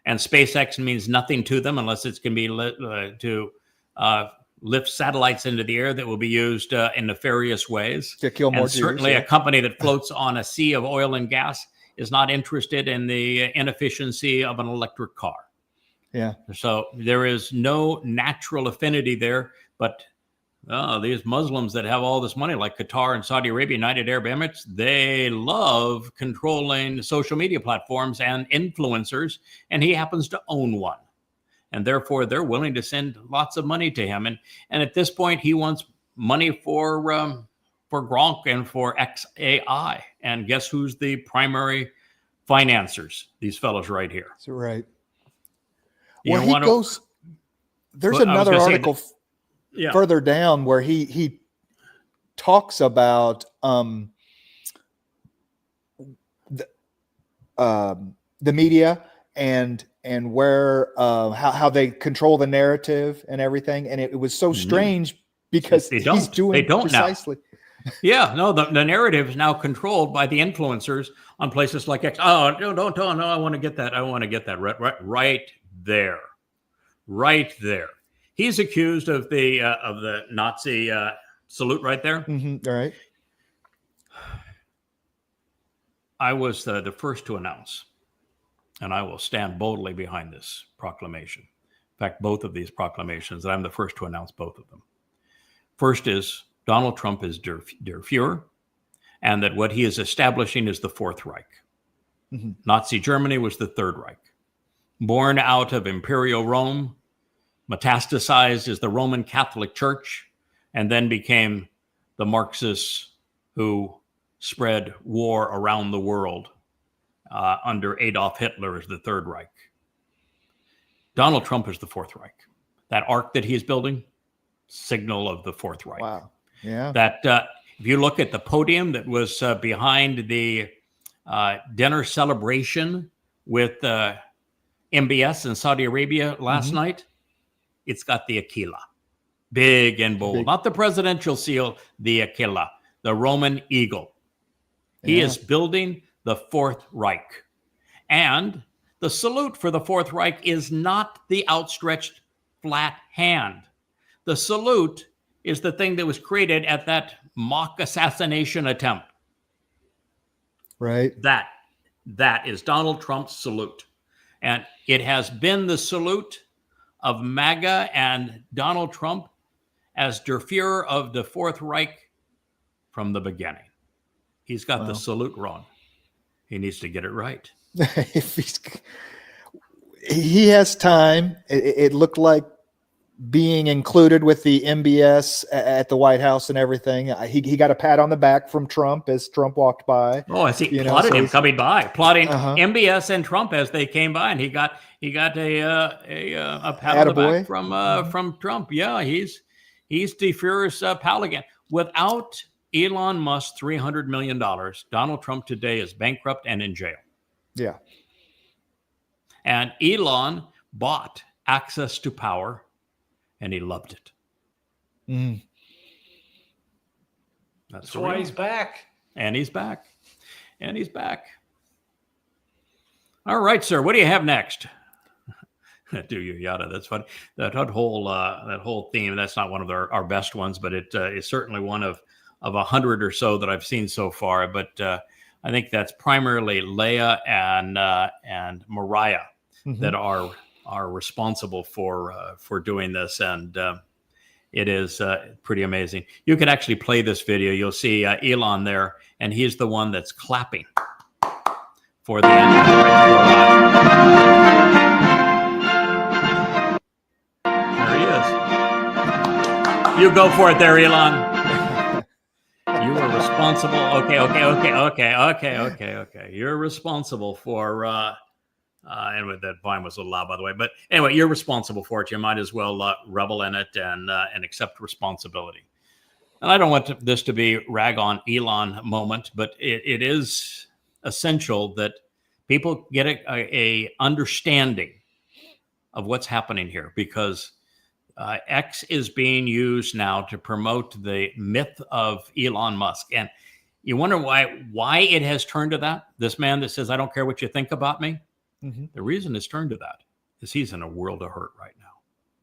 SpaceX means nothing to them unless it can be to lift satellites into the air that will be used in nefarious ways to kill more Jews. Certainly, a company that floats on a sea of oil and gas is not interested in the inefficiency of an electric car. Yeah. So there is no natural affinity there, but these Muslims that have all this money, like Qatar and Saudi Arabia, United Arab Emirates, they love controlling social media platforms and influencers, and he happens to own one. And therefore, they're willing to send lots of money to him. And at this point, he wants money for Gronk and for XAI. And guess who's the primary financiers? These fellows right here. That's right. Well, he goes... There's another article further down where he talks about the media and where how they control the narrative and everything, and it was so strange because he's doing precisely. Yeah, no, the narrative is now controlled by the influencers on places like X. Oh, no, don't, no, I want to get that. I want to get that right there. He's accused of the Nazi salute right there. Mm-hmm. All right. I was the first to announce, and I will stand boldly behind this proclamation. In fact, both of these proclamations, I'm the first to announce both of them. First is Donald Trump is Der Fuhrer, and that what he is establishing is the Fourth Reich. Mm-hmm. Nazi Germany was the Third Reich. Born out of Imperial Rome, metastasized as the Roman Catholic Church, and then became the Marxists who spread war around the world under Adolf Hitler as the Third Reich. Donald Trump is the Fourth Reich. That arc that he's building, signal of the Fourth Reich. Wow. Yeah. That if you look at the podium that was behind the dinner celebration with MBS in Saudi Arabia last night, it's got the Aquila, big and bold. Not the presidential seal, the Aquila, the Roman eagle. He is building the Fourth Reich. And the salute for the Fourth Reich is not the outstretched flat hand. The salute is the thing that was created at that mock assassination attempt. Right. That is Donald Trump's salute. And it has been the salute of MAGA and Donald Trump as Der Fuhrer of the Fourth Reich from the beginning. He's got the salute wrong. He needs to get it right. He has time. It looked like being included with the MBS at the White House and everything. He got a pat on the back from Trump as Trump walked by. Oh, I see. Plotted him coming by, plotting MBS and Trump as they came by, and he got a pat on the back from Trump. Yeah, he's the Fuhrer's pal again. Without Elon Musk's $300 million, Donald Trump today is bankrupt and in jail. Yeah. And Elon bought access to power, and he loved it. Mm. That's why he's back. And he's back. And he's back. All right, sir. What do you have next? Do you yada? That's funny. That whole theme. That's not one of our best ones, but it is certainly one of 100 or so that I've seen so far. But I think that's primarily Leia and Mariah that are responsible for doing this, and it is pretty amazing. You can actually play this video. You'll see Elon there, and he's the one that's clapping for the end. You go for it there, Elon. You are responsible. Okay. You're responsible for, and that vine was a little loud, by the way. But anyway, you're responsible for it. You might as well revel in it and accept responsibility. And I don't want this to be rag on Elon moment, but it is essential that people get a understanding of what's happening here, because X is being used now to promote the myth of Elon Musk. And you wonder why it has turned to that. This man that says, I don't care what you think about me. Mm-hmm. The reason it's turned to that is he's in a world of hurt right now.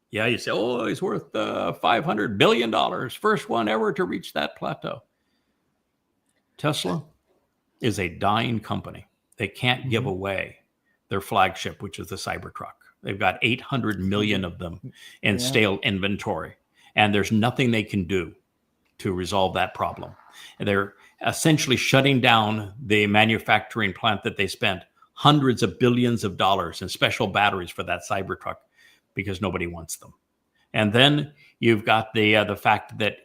Yeah, you say, oh, he's worth $500 billion. First one ever to reach that plateau. Tesla is a dying company. They can't give away their flagship, which is the Cybertruck. They've got 800 million of them in stale inventory, and there's nothing they can do to resolve that problem. And they're essentially shutting down the manufacturing plant that they spent hundreds of billions of dollars in special batteries for that Cybertruck because nobody wants them. And then you've got the fact that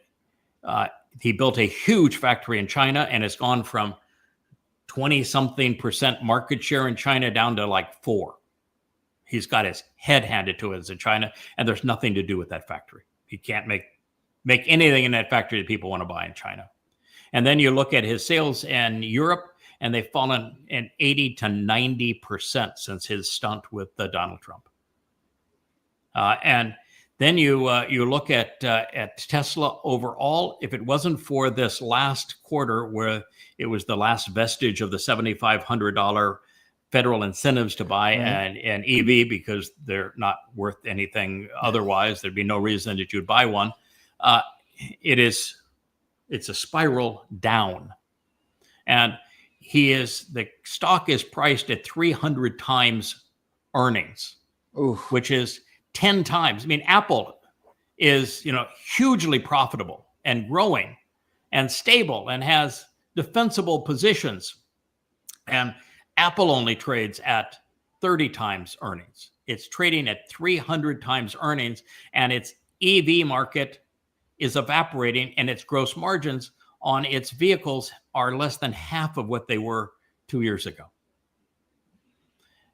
he built a huge factory in China, and it's gone from 20-something% market share in China down to like 4%. He's got his head handed to us in China, and there's nothing to do with that factory. He can't make anything in that factory that people want to buy in China. And then you look at his sales in Europe, and they've fallen in 80 to 90% since his stunt with Donald Trump. And then you look at Tesla overall. If it wasn't for this last quarter, where it was the last vestige of the $7,500 federal incentives to buy an EV, because they're not worth anything otherwise, there'd be no reason that you'd buy one. It's a spiral down, and the stock is priced at 300 times earnings, which is 10 times. I mean, Apple is, hugely profitable and growing and stable and has defensible positions. And Apple only trades at 30 times earnings. It's trading at 300 times earnings, and its EV market is evaporating, and its gross margins on its vehicles are less than half of what they were 2 years ago.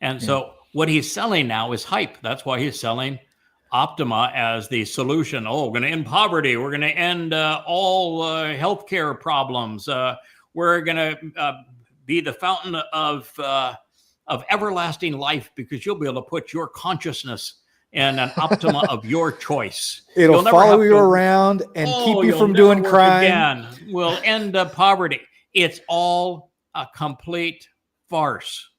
And so what he's selling now is hype. That's why he's selling Optima as the solution. Oh, we're going to end poverty. We're going to end all healthcare problems. We're going to be the fountain of everlasting life, because you'll be able to put your consciousness in an Optima of your choice. It'll follow you around and keep you from doing crime. Again. We'll end poverty. It's all a complete farce.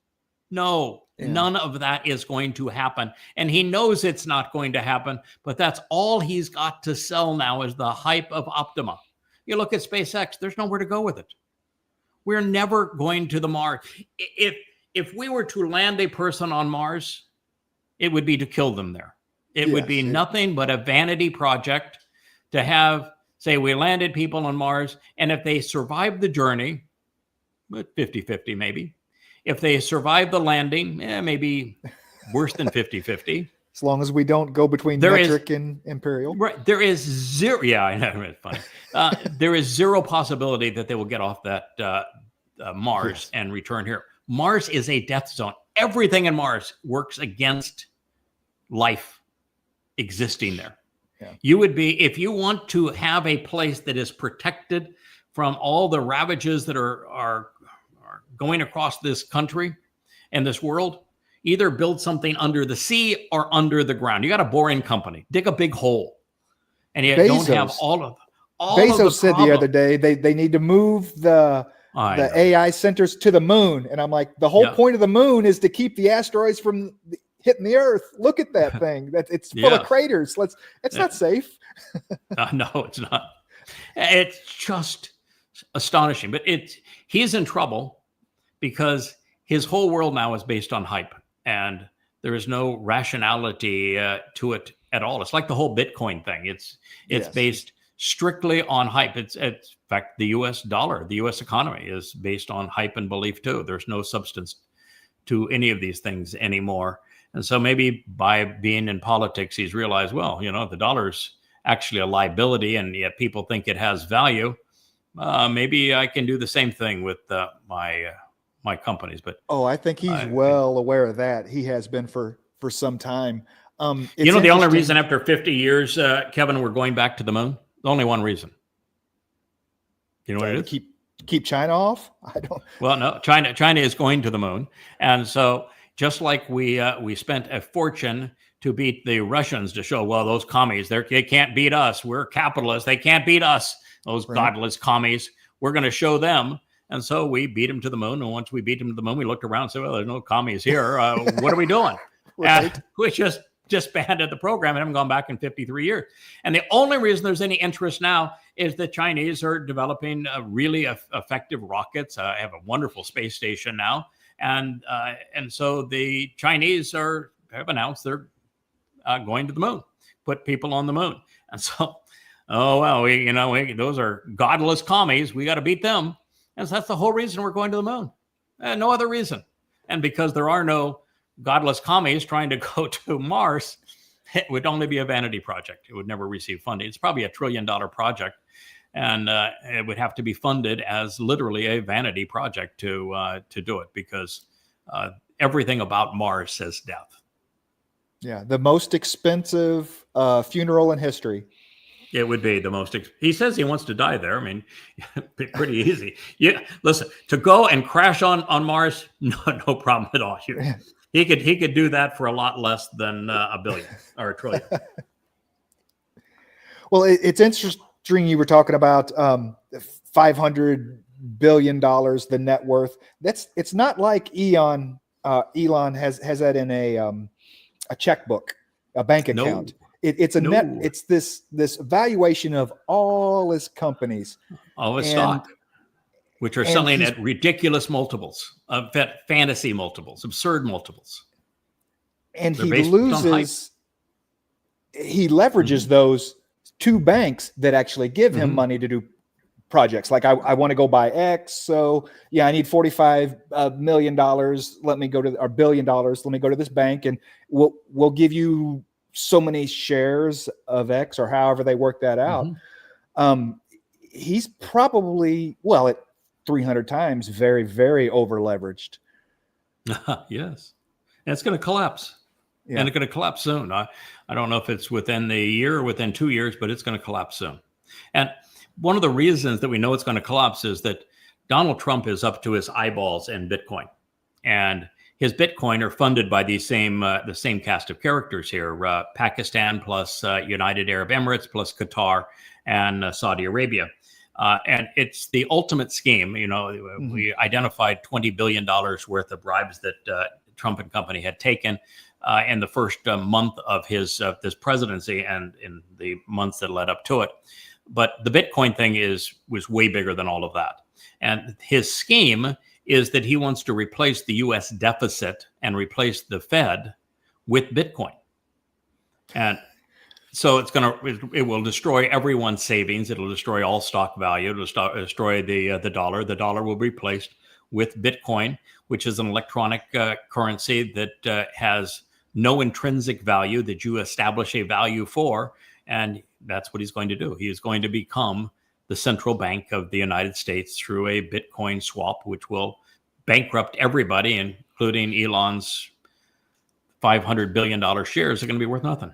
No, none of that is going to happen. And he knows it's not going to happen, but that's all he's got to sell now is the hype of Optima. You look at SpaceX, there's nowhere to go with it. We're never going to the Mars. If we were to land a person on Mars, it would be to kill them there. It would be nothing but a vanity project to have, say, we landed people on Mars, and if they survive the journey, 50-50 maybe. If they survive the landing, maybe worse than 50-50. As long as we don't go between metric and imperial. Right. There is zero. Yeah, I know. It's funny. There is zero possibility that they will get off that Mars and return here. Mars is a death zone. Everything in Mars works against life existing there. Yeah. You would be, if you want to have a place that is protected from all the ravages that are going across this country and this world, either build something under the sea or under the ground. You got a boring company, dig a big hole, and you don't have all of Bezos said the other day they need to move the AI centers to the moon, and I'm like, the whole point of the moon is to keep the asteroids from hitting the Earth. Look at that thing; it's full of craters. It's not safe. No, it's not. It's just astonishing, but he's in trouble because his whole world now is based on hype, and there is no rationality to it at all. It's like the whole Bitcoin thing. It's based strictly on hype. In fact, the U.S. dollar, the U.S. economy is based on hype and belief too. There's no substance to any of these things anymore. And so maybe by being in politics, he's realized, well, the dollar's actually a liability, and yet people think it has value, maybe I can do the same thing with my companies. But Oh, I think he's well aware of that. He has been for some time. You know, the only interesting- reason after 50 years, Kevin, we're going back to the moon, the only one reason. You know what it is? Keep China off? I don't. Well, no, China is going to the moon. And so just like we spent a fortune to beat the Russians to show, well, those commies, they can't beat us. We're capitalists. They can't beat us. Those godless commies. We're going to show them. And so we beat them to the moon. And once we beat them to the moon, we looked around and said, well, there's no commies here. What are we doing? And we just disbanded the program and haven't gone back in 53 years. And the only reason there's any interest now is the Chinese are developing really effective rockets. Have a wonderful space station now. And so the Chinese have announced they're going to the moon, put people on the moon. And so, oh, well, those are godless commies. We got to beat them. And so that's the whole reason we're going to the moon. No other reason. And because there are no godless commies trying to go to Mars, it would only be a vanity project. It would never receive funding. It's probably $1 trillion project. And it would have to be funded as literally a vanity project to do it, because everything about Mars says death. Yeah, the most expensive funeral in history. It would be the most. He says he wants to die there. I mean, pretty easy. Yeah, listen, to go and crash on Mars, no problem at all. He could do that for a lot less than $1 billion or $1 trillion. Well, it's interesting. You were talking about $500 billion, the net worth. It's not like Elon has that in a checkbook, a bank account. It's a net. It's this valuation of all his companies, all his stock, which are selling at ridiculous multiples, fantasy multiples, absurd multiples. And he leverages those to banks that actually give him money to do projects. Like I want to go buy X. So yeah, I need $45 million. Let me go to $1 billion. Let me go to this bank and we'll give you so many shares of X, or however they work that out. He's probably, at 300 times, very, very over leveraged. Yes. And it's going to collapse. Yeah. And it's going to collapse soon. I don't know if it's within the year or within 2 years, but it's going to collapse soon. And one of the reasons that we know it's going to collapse is that Donald Trump is up to his eyeballs in Bitcoin. And his Bitcoin are funded by the same cast of characters here: Pakistan plus United Arab Emirates plus Qatar and Saudi Arabia. And it's the ultimate scheme. We identified $20 billion worth of bribes that Trump and company had taken in the first month of his this presidency and in the months that led up to it. But the Bitcoin thing was way bigger than all of that. And his scheme is that he wants to replace the U.S. deficit and replace the Fed with Bitcoin. And so it will destroy everyone's savings. It'll destroy all stock value. It'll destroy the dollar. The dollar will be replaced with Bitcoin, which is an electronic currency that has no intrinsic value that you establish a value for. And that's what he's going to do. He is going to become the central bank of the United States through a Bitcoin swap, which will bankrupt everybody, including Elon's $500 billion shares are going to be worth nothing.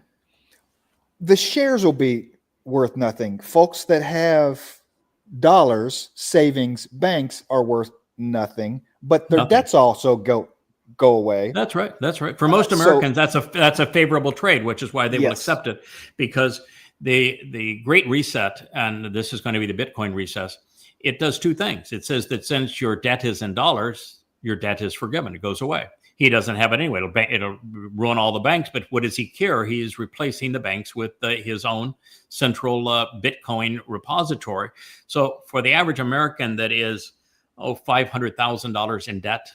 The shares will be worth nothing. Folks that have dollars, savings, banks are worth nothing, but their debts also go away. That's right. For most Americans, that's a favorable trade, which is why they will accept it, because the Great Reset, and this is going to be the Bitcoin recess, it does two things. It says that since your debt is in dollars, your debt is forgiven. It goes away. He doesn't have it anyway. It'll ruin all the banks. But what does he care? He is replacing the banks with his own central Bitcoin repository. So for the average American that is $500,000 in debt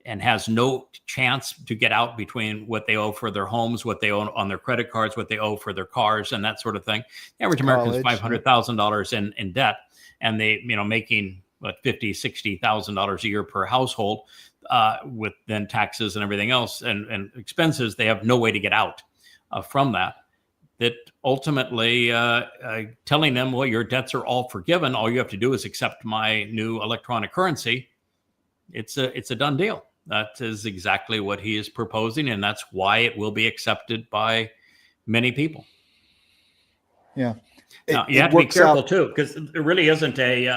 and has no chance to get out between what they owe for their homes, what they owe on their credit cards, what they owe for their cars, and that sort of thing. The average American is $500,000 in debt, and they making $50,000-$60,000 a year per household, with then taxes and everything else and expenses. They have no way to get out from that. that ultimately telling them, well, your debts are all forgiven. All you have to do is accept my new electronic currency. It's a done deal. That is exactly what he is proposing, and that's why it will be accepted by many people. Yeah. Now, you have to be careful too, because there really isn't a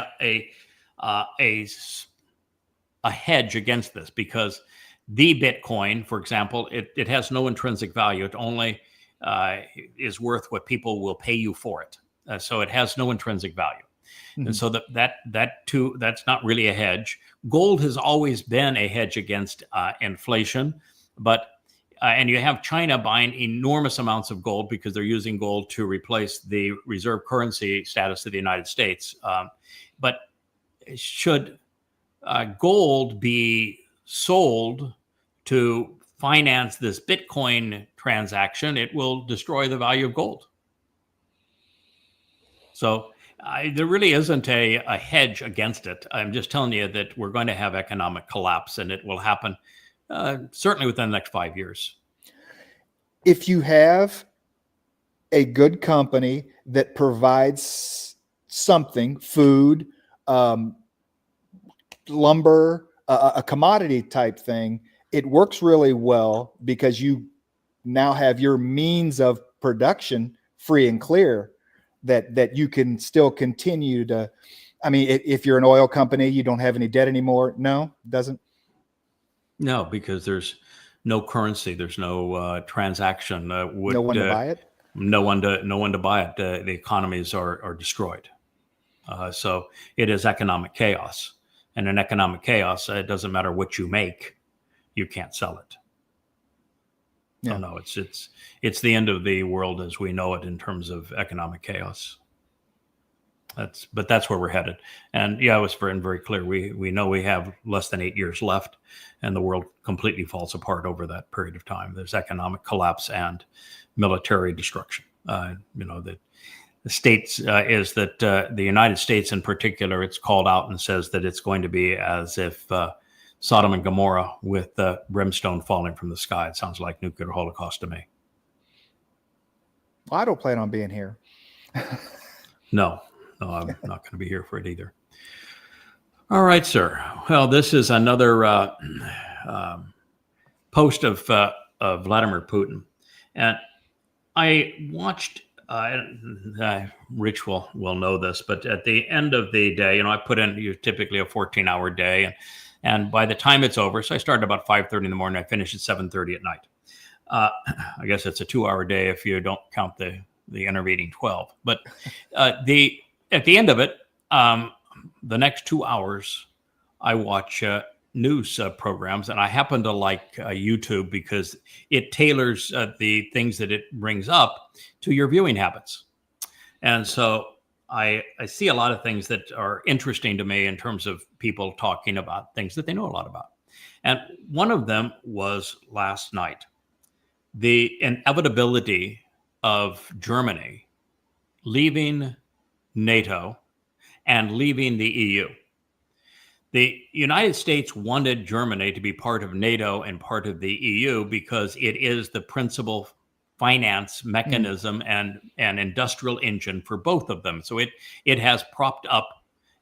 hedge against this, because the Bitcoin, for example, it has no intrinsic value. It only is worth what people will pay you for it. So it has no intrinsic value. Mm-hmm. And so that's not really a hedge. Gold has always been a hedge against inflation, but and you have China buying enormous amounts of gold because they're using gold to replace the reserve currency status of the United States. But should gold be sold to finance this Bitcoin transaction, it will destroy the value of gold. So there really isn't a hedge against it. I'm just telling you that we're going to have economic collapse, and it will happen certainly within the next 5 years. If you have a good company that provides something, food, lumber, a commodity type thing, it works really well because you now have your means of production free and clear, that you can still continue to. I mean, if you're an oil company, you don't have any debt anymore. No, doesn't. No, because there's no currency. There's no transaction. No one to buy it. No one to buy it. The economies are destroyed. So it is economic chaos. And in economic chaos, it doesn't matter what you make, you can't sell it. Yeah. No, it's the end of the world as we know it in terms of economic chaos. That's where we're headed. And yeah, it was very clear. We know we have less than 8 years left, and the world completely falls apart over that period of time. There's economic collapse and military destruction. The states is that the United States in particular, it's called out and says that it's going to be as if Sodom and Gomorrah with brimstone falling from the sky. It sounds like nuclear holocaust to me. Well, I don't plan on being here. No, I'm not going to be here for it either. All right, sir. Well, this is another post of Vladimir Putin. And I watched... Rich will know this, but at the end of the day, I put in typically a 14-hour day, and by the time it's over, so I started about 5:30 in the morning, I finish at 7:30 at night. I guess it's a 2-hour day if you don't count the intervening 12. But at the end of it, the next 2 hours, I watch news programs, and I happen to like YouTube because it tailors the things that it brings up to your viewing habits. And so I see a lot of things that are interesting to me in terms of people talking about things that they know a lot about. And one of them was last night, the inevitability of Germany leaving NATO and leaving the EU. The United States wanted Germany to be part of NATO and part of the EU because it is the principal finance mechanism and industrial engine for both of them. So it has propped up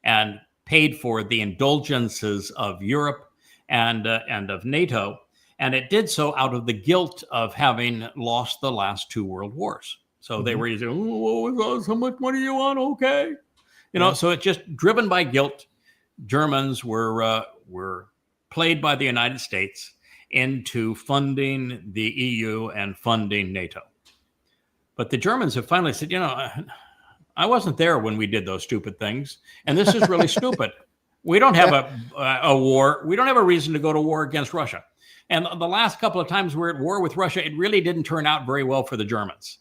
and paid for the indulgences of Europe and of NATO, and it did so out of the guilt of having lost the last two world wars. So they were using, oh, how much money you want? Okay, So it's just driven by guilt. Germans were played by the United States into funding the EU and funding NATO. But the Germans have finally said, I wasn't there when we did those stupid things, and this is really stupid. We don't have a war. We don't have a reason to go to war against Russia. And the last couple of times we're at war with Russia, it really didn't turn out very well for the Germans.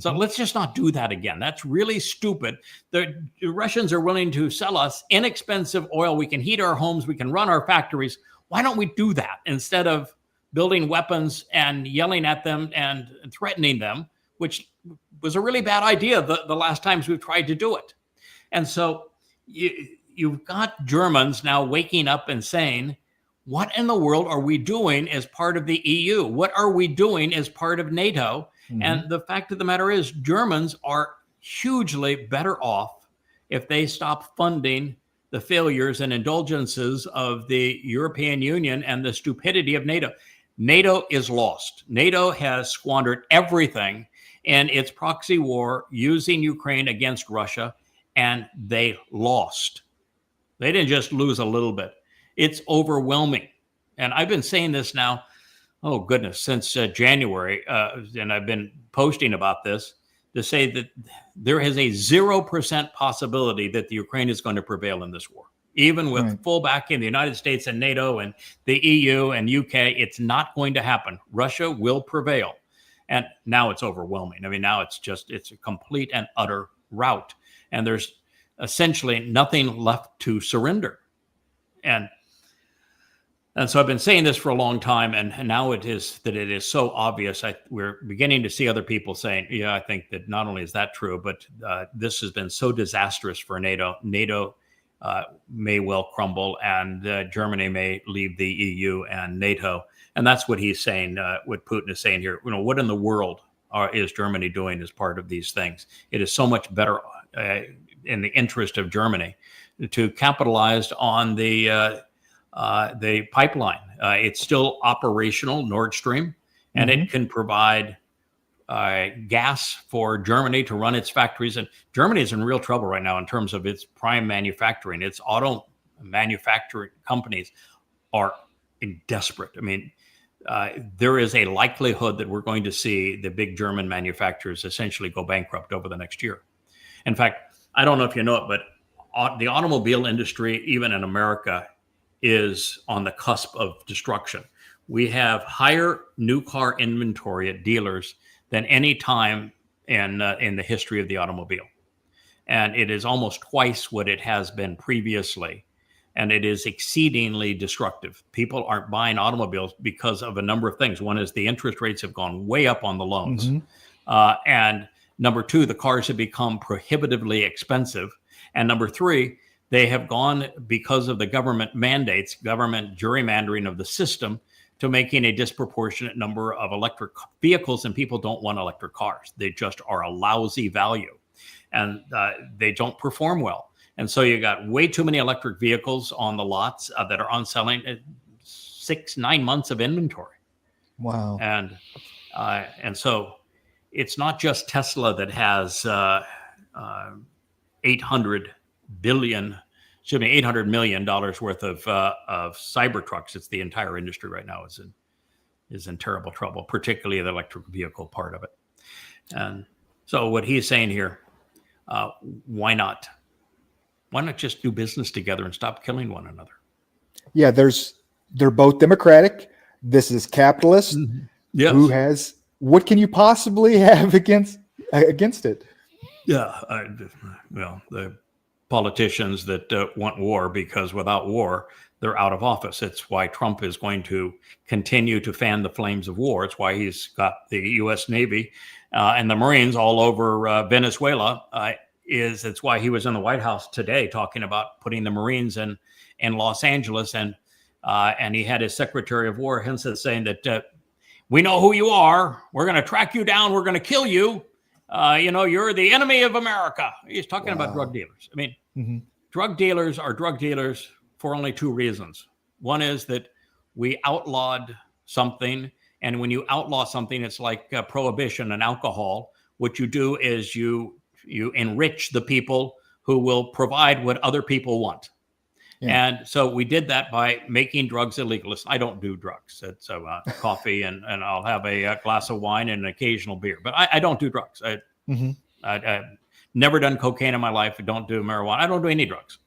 So let's just not do that again. That's really stupid. The Russians are willing to sell us inexpensive oil. We can heat our homes. We can run our factories. Why don't we do that instead of building weapons and yelling at them and threatening them, which was a really bad idea the last times we've tried to do it. And so you've got Germans now waking up and saying, what in the world are we doing as part of the EU? What are we doing as part of NATO? Mhm. And the fact of the matter is, Germans are hugely better off if they stop funding the failures and indulgences of the European Union and the stupidity of NATO. NATO is lost. NATO has squandered everything in its proxy war using Ukraine against Russia, and they lost. They didn't just lose a little bit. It's overwhelming. And I've been saying this now, oh goodness, since January, and I've been posting about this to say that there is a 0% possibility that the Ukraine is going to prevail in this war. Even with Right. full backing of the United States and NATO and the EU and UK, it's not going to happen. Russia will prevail. And now it's overwhelming. I mean, now it's a complete and utter rout. And there's essentially nothing left to surrender. And so I've been saying this for a long time, and now it is so obvious. We're beginning to see other people saying, yeah, I think that not only is that true, but this has been so disastrous for NATO. NATO may well crumble, and Germany may leave the EU and NATO. And that's what he's saying, what Putin is saying here. What in the world is Germany doing as part of these things? It is so much better in the interest of Germany to capitalize on the pipeline. It's still operational, Nord Stream, and it can provide gas for Germany to run its factories. And Germany is in real trouble right now in terms of its prime manufacturing. Its auto manufacturing companies are desperate. I mean, there is a likelihood that we're going to see the big German manufacturers essentially go bankrupt over the next year. In fact, I don't know if you know it, but the automobile industry, even in America, is on the cusp of destruction. We have higher new car inventory at dealers than any time in the history of the automobile. And it is almost twice what it has been previously. And it is exceedingly destructive. People aren't buying automobiles because of a number of things. One is the interest rates have gone way up on the loans. And number two, the cars have become prohibitively expensive. And number three, they have gone, because of the government mandates, government gerrymandering of the system, to making a disproportionate number of electric vehicles, and people don't want electric cars. They just are a lousy value, and they don't perform well. And so you got way too many electric vehicles on the lots that are on selling, 6-9 months of inventory. Wow. And so it's not just Tesla that has $800 million worth of Cybertrucks. It's the entire industry right now is in terrible trouble, particularly the electric vehicle part of it. And so what he's saying here, why not just do business together and stop killing one another? Yeah, they're both democratic. This is capitalist. Yes. What can you possibly have against it? Yeah. Well, the politicians that want war, because without war, they're out of office. It's why Trump is going to continue to fan the flames of war. It's why he's got the U.S. Navy and the Marines all over Venezuela. It's why he was in the White House today talking about putting the Marines in Los Angeles. And he had his Secretary of War, Hinson, saying that we know who you are. We're going to track you down. We're going to kill you. You're the enemy of America. He's talking about drug dealers. I mean, drug dealers are drug dealers for only two reasons. One is that we outlawed something. And when you outlaw something, it's like prohibition and alcohol. What you do is you enrich the people who will provide what other people want. Yeah. And so we did that by making drugs illegal. I don't do drugs. It's coffee and I'll have a glass of wine and an occasional beer. But I don't do drugs. I've never done cocaine in my life. I don't do marijuana. I don't do any drugs.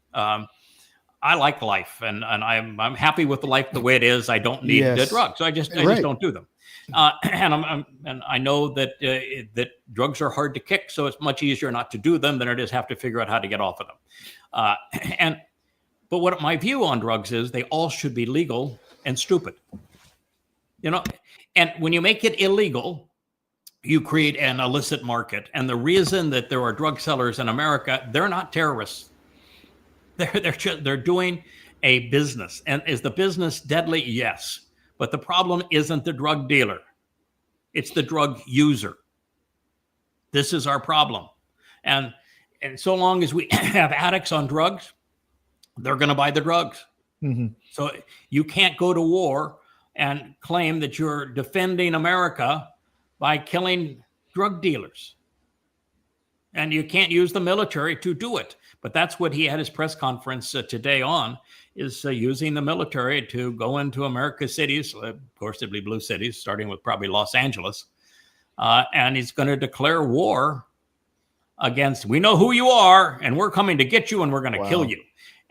I like life, and I'm happy with the life the way it is. I don't need the drugs. So I just don't do them. And I know that that drugs are hard to kick, so it's much easier not to do them than it is have to figure out how to get off of them. But what my view on drugs is, they all should be legal and stupid. And when you make it illegal, you create an illicit market. And the reason that there are drug sellers in America, they're not terrorists. They're doing a business. And is the business deadly? Yes. But the problem isn't the drug dealer. It's the drug user. This is our problem. And so long as we have addicts on drugs, they're going to buy the drugs. Mhm. So you can't go to war and claim that you're defending America by killing drug dealers. And you can't use the military to do it. But that's what he had his press conference today on, is using the military to go into America's cities. Of course, it'd be blue cities, starting with probably Los Angeles. And he's going to declare war against, we know who you are, and we're coming to get you, and we're going to kill you.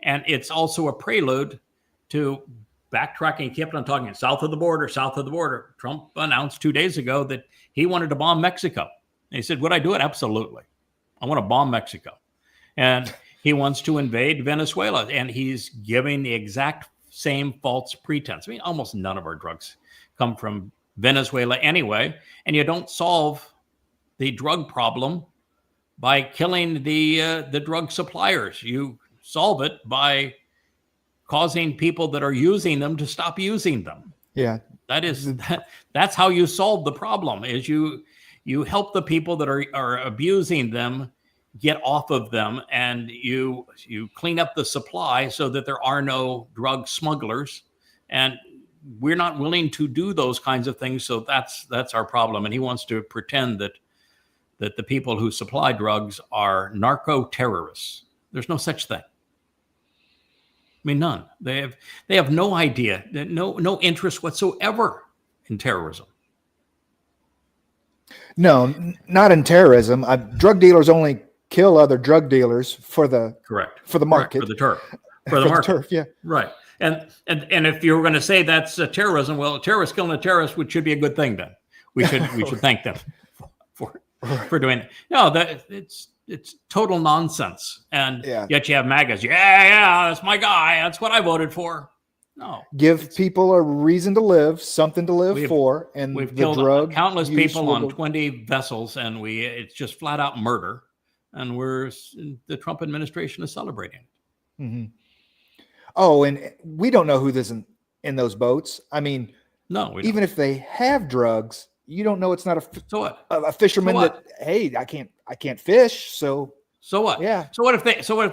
And it's also a prelude to backtracking. He kept on talking south of the border, south of the border. Trump announced 2 days ago that he wanted to bomb Mexico. And he said, would I do it? Absolutely. I want to bomb Mexico. And he wants to invade Venezuela. And he's giving the exact same false pretense. I mean, almost none of our drugs come from Venezuela anyway. And you don't solve the drug problem by killing the drug suppliers. You solve it by causing people that are using them to stop using them. Yeah. That's how you solve the problem, is you help the people that are abusing them get off of them, and you clean up the supply so that there are no drug smugglers. And we're not willing to do those kinds of things. So that's our problem. And he wants to pretend that the people who supply drugs are narco terrorists. There's no such thing. I mean, none. They have no idea, no interest whatsoever in terrorism. No, not in terrorism. Drug dealers only kill other drug dealers for the market, for the turf, for the market. Turf, yeah, right. And if you were going to say that's terrorism, well, a terrorist killing a terrorist, which should be a good thing. Then we should thank them for doing it. No, it's total nonsense. And yet you have MAGAs. Yeah, that's my guy. That's what I voted for. No. Give people a reason to live, something to live for. And we've killed countless people on 20 vessels, and it's just flat out murder. And the Trump administration is celebrating it. Mm-hmm. Oh, and we don't know who this in those boats. I mean, no, even if they have drugs, you don't know it's not a fisherman that, hey, I can't fish. So what? Yeah. So what if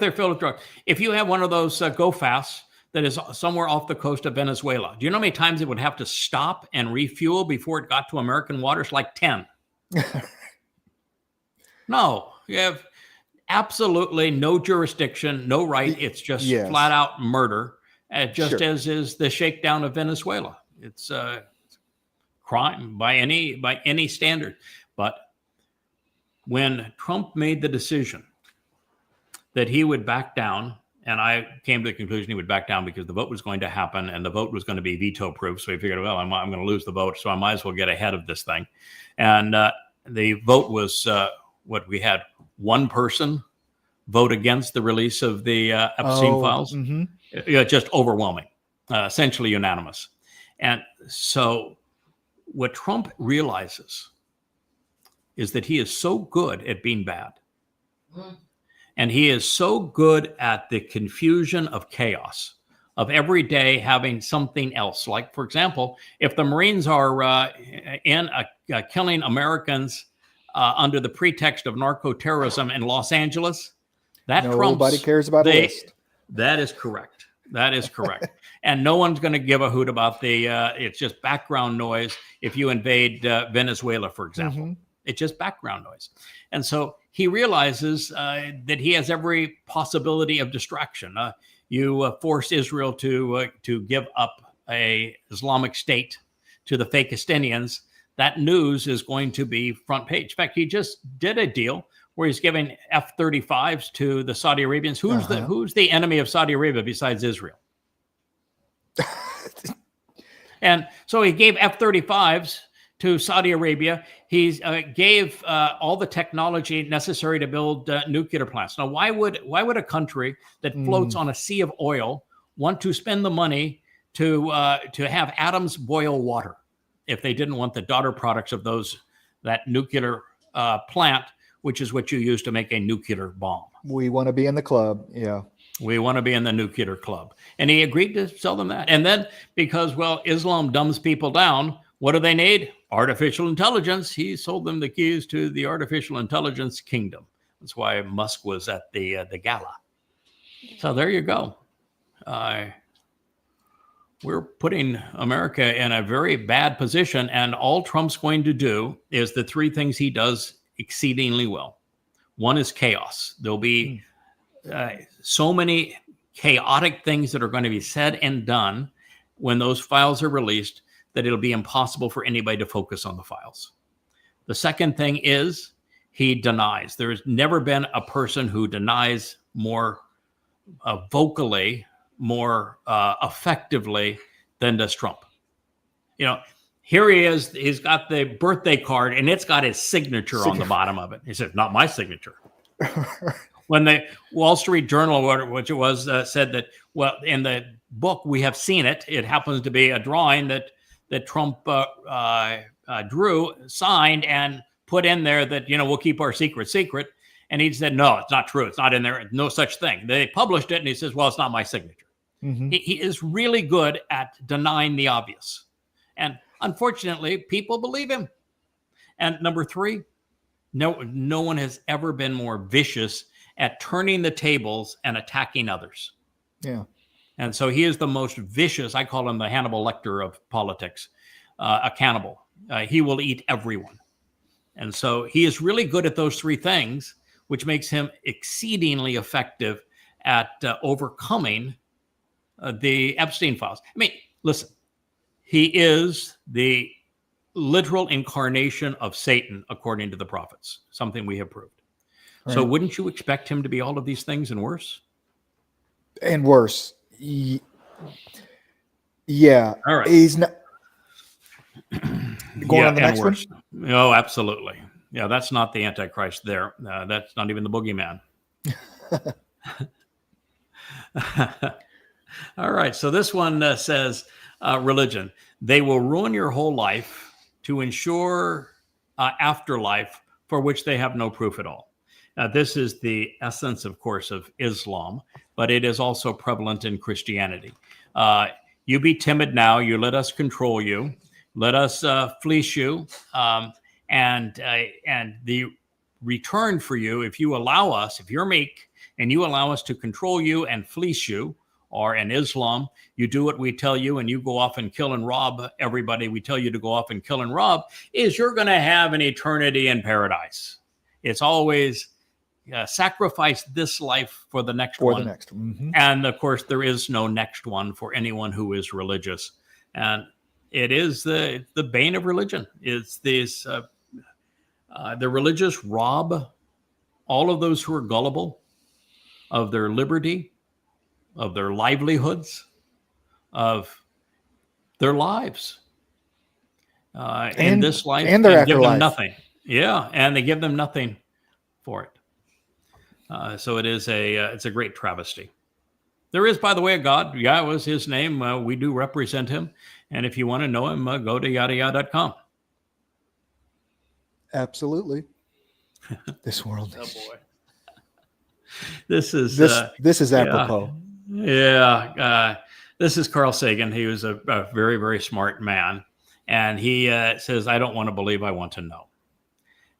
they're filled with drugs? If you have one of those go fasts that is somewhere off the coast of Venezuela, do you know how many times it would have to stop and refuel before it got to American waters? Like 10. No, you have absolutely no jurisdiction, no right. It's just flat out murder, just as is the shakedown of Venezuela. It's crime by any standard. But when Trump made the decision that he would back down, and I came to the conclusion he would back down because the vote was going to happen and the vote was going to be veto proof. So he figured, well, I'm going to lose the vote, so I might as well get ahead of this thing. And the vote was what we had: one person vote against the release of the Epstein files. Mm-hmm. Just overwhelming, essentially unanimous. And so what Trump realizes is that he is so good at being bad. And he is so good at the confusion of chaos, of every day having something else. Like, for example, if the Marines are killing Americans under the pretext of narco-terrorism in Los Angeles, nobody cares about a list. That is correct. That is correct. And no one's going to give a hoot about it's just background noise if you invade Venezuela, for example. Mm-hmm. It's just background noise. And so he realizes that he has every possibility of distraction. You force Israel to give up a Islamic State to the Fakistinians. That news is going to be front page. In fact, he just did a deal where he's giving F-35s to the Saudi Arabians. Who's the enemy of Saudi Arabia besides Israel? And so he gave F-35s to Saudi Arabia. He gave all the technology necessary to build nuclear plants. Now, why would a country that floats on a sea of oil want to spend the money to have atoms boil water if they didn't want the daughter products of that nuclear plant, which is what you use to make a nuclear bomb? We want to be in the club. Yeah. We want to be in the nuclear club. And he agreed to sell them that. And then because, Islam dumbs people down, what do they need? artificial intelligence. He sold them the keys to the artificial intelligence kingdom. That's why Musk was at the gala. So there you go. We're putting America in a very bad position, and all Trump's going to do is the three things he does exceedingly well. One is chaos. There'll be so many chaotic things that are going to be said and done when those files are released that it'll be impossible for anybody to focus on the files. The second thing is he denies. There's never been a person who denies more vocally, more effectively than does Trump. You know, here he is. He's got the birthday card, and it's got his signature on the bottom of it. He said, "Not my signature." When the Wall Street Journal, which it was, said that, well, in the book we have seen it. It happens to be a drawing that Trump drew, signed, and put in there that, we'll keep our secret. And he said, no, it's not true. It's not in there. No such thing. They published it, and he says, well, it's not my signature. Mm-hmm. He is really good at denying the obvious. And unfortunately, people believe him. And number three, no one has ever been more vicious at turning the tables and attacking others. Yeah. And so he is the most vicious. I call him the Hannibal Lecter of politics, a cannibal. He will eat everyone. And so he is really good at those three things, which makes him exceedingly effective at overcoming the Epstein files. I mean, listen, he is the literal incarnation of Satan, according to the prophets, something we have proved. Right. So wouldn't you expect him to be all of these things and worse? And worse. Yeah. All right. He's not going on the next worse. One? Oh, absolutely. Yeah, that's not the Antichrist there. That's not even the boogeyman. All right. So this one says, religion. They will ruin your whole life to ensure afterlife for which they have no proof at all. Now, this is the essence, of course, of Islam, but it is also prevalent in Christianity. You be timid now. You let us control you. Let us fleece you. And the return for you, if you allow us, if you're meek and you allow us to control you and fleece you, or in Islam, you do what we tell you and you go off and kill and rob everybody we tell you to go off and kill and rob, is you're going to have an eternity in paradise. It's always sacrifice this life for the next one. Mm-hmm. And of course, there is no next one for anyone who is religious. And it is the bane of religion. It's this, the religious rob all of those who are gullible of their liberty, of their livelihoods, of their lives in this life, and their give afterlife. them nothing. Yeah, and they give them nothing for it. So it's a great travesty. There is, by the way, a God. Yahweh is his name. We do represent him. And if you want to know him, go to yadayah.com. Absolutely. This world. Oh boy. This is apropos. This is Carl Sagan. He was a very, very smart man. And he says, I don't want to believe, I want to know.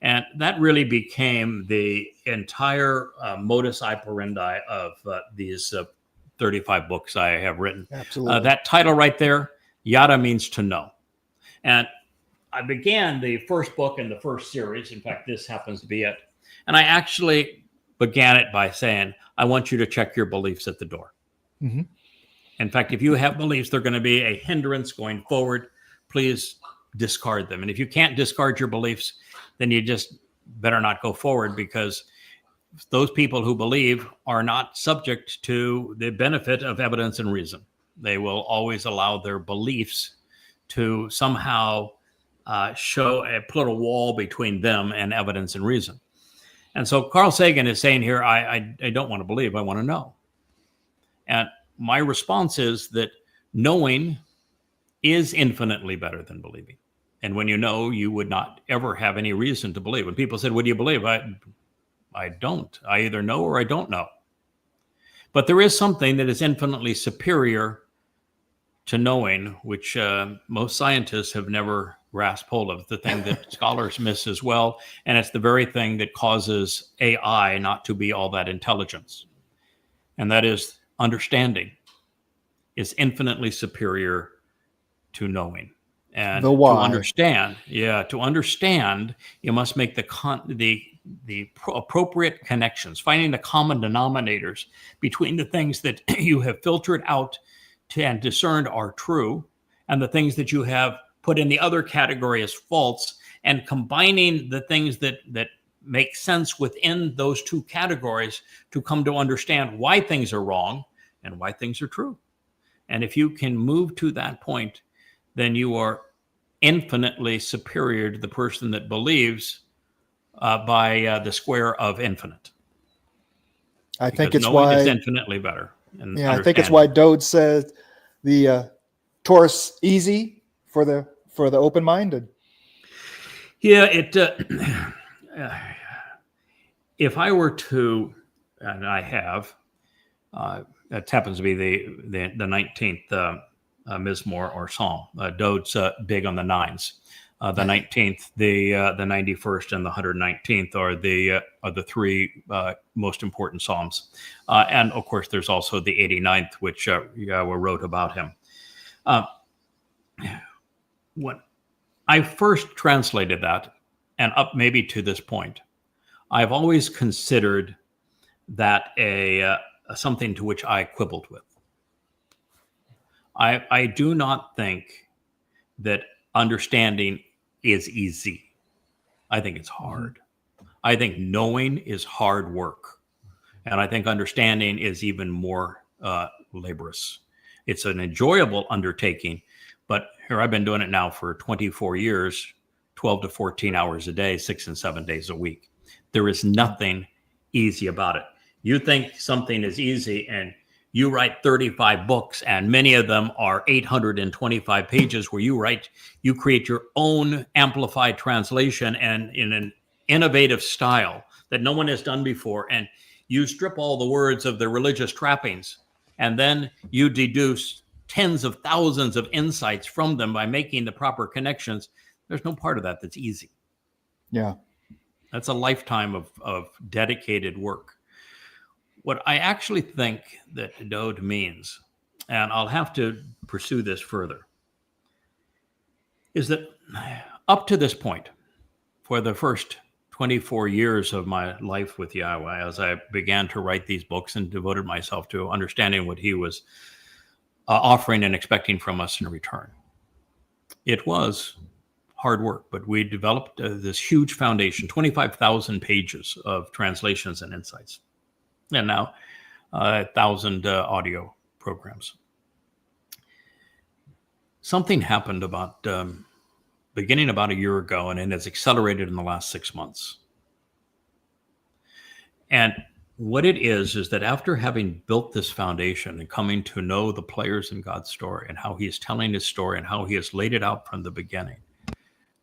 And that really became the entire modus operandi of these 35 books I have written. Absolutely. That title right there, Yada means to know. And I began the first book in the first series. In fact, this happens to be it. And I actually began it by saying, I want you to check your beliefs at the door. Mm-hmm. In fact, if you have beliefs, they're going to be a hindrance going forward. Please discard them. And if you can't discard your beliefs, then you just better not go forward, because those people who believe are not subject to the benefit of evidence and reason. They will always allow their beliefs to somehow put a wall between them and evidence and reason. And so Carl Sagan is saying here, I don't want to believe, I want to know. And my response is that knowing is infinitely better than believing. And when you know, you would not ever have any reason to believe. When people said, what do you believe? I don't. I either know or I don't know. But there is something that is infinitely superior to knowing, which most scientists have never grasped hold of, the thing that scholars miss as well. And it's the very thing that causes AI not to be all that intelligence. And that is understanding is infinitely superior to knowing. And The why. to understand, you must make the appropriate connections, finding the common denominators between the things that you have filtered out and discerned are true, and the things that you have put in the other category as false, and combining the things that make sense within those two categories to come to understand why things are wrong and why things are true. And if you can move to that point, then you are infinitely superior to the person that believes by the square of infinite. I think Because it's knowing why. is infinitely better. And Yeah, I think it's why Dode says the Taurus easy for the open-minded. Yeah, if I were to, and I have, that happens to be the 19th Mizmor or Psalm. Dode's big on the nines. The 19th, the 91st, and the 119th are the three most important psalms. And of course, there's also the 89th, which Yahweh wrote about him. When I first translated that, and up maybe to this point, I've always considered that something to which I quibbled with. I do not think that understanding is easy. I think it's hard. I think knowing is hard work. And I think understanding is even more laborious. It's an enjoyable undertaking, but here I've been doing it now for 24 years, 12 to 14 hours a day, 6 and 7 days a week. There is nothing easy about it. You think something is easy, and you write 35 books, and many of them are 825 pages where you create your own amplified translation and in an innovative style that no one has done before. And you strip all the words of the religious trappings, and then you deduce tens of thousands of insights from them by making the proper connections. There's no part of that that's easy. Yeah. That's a lifetime of dedicated work. What I actually think that Dode means, and I'll have to pursue this further, is that up to this point, for the first 24 years of my life with Yahweh, as I began to write these books and devoted myself to understanding what he was offering and expecting from us in return, it was hard work, but we developed this huge foundation, 25,000 pages of translations and insights, and now 1,000 audio programs. Something happened beginning about a year ago, and it has accelerated in the last 6 months. And what it is that after having built this foundation and coming to know the players in God's story and how he is telling his story and how he has laid it out from the beginning,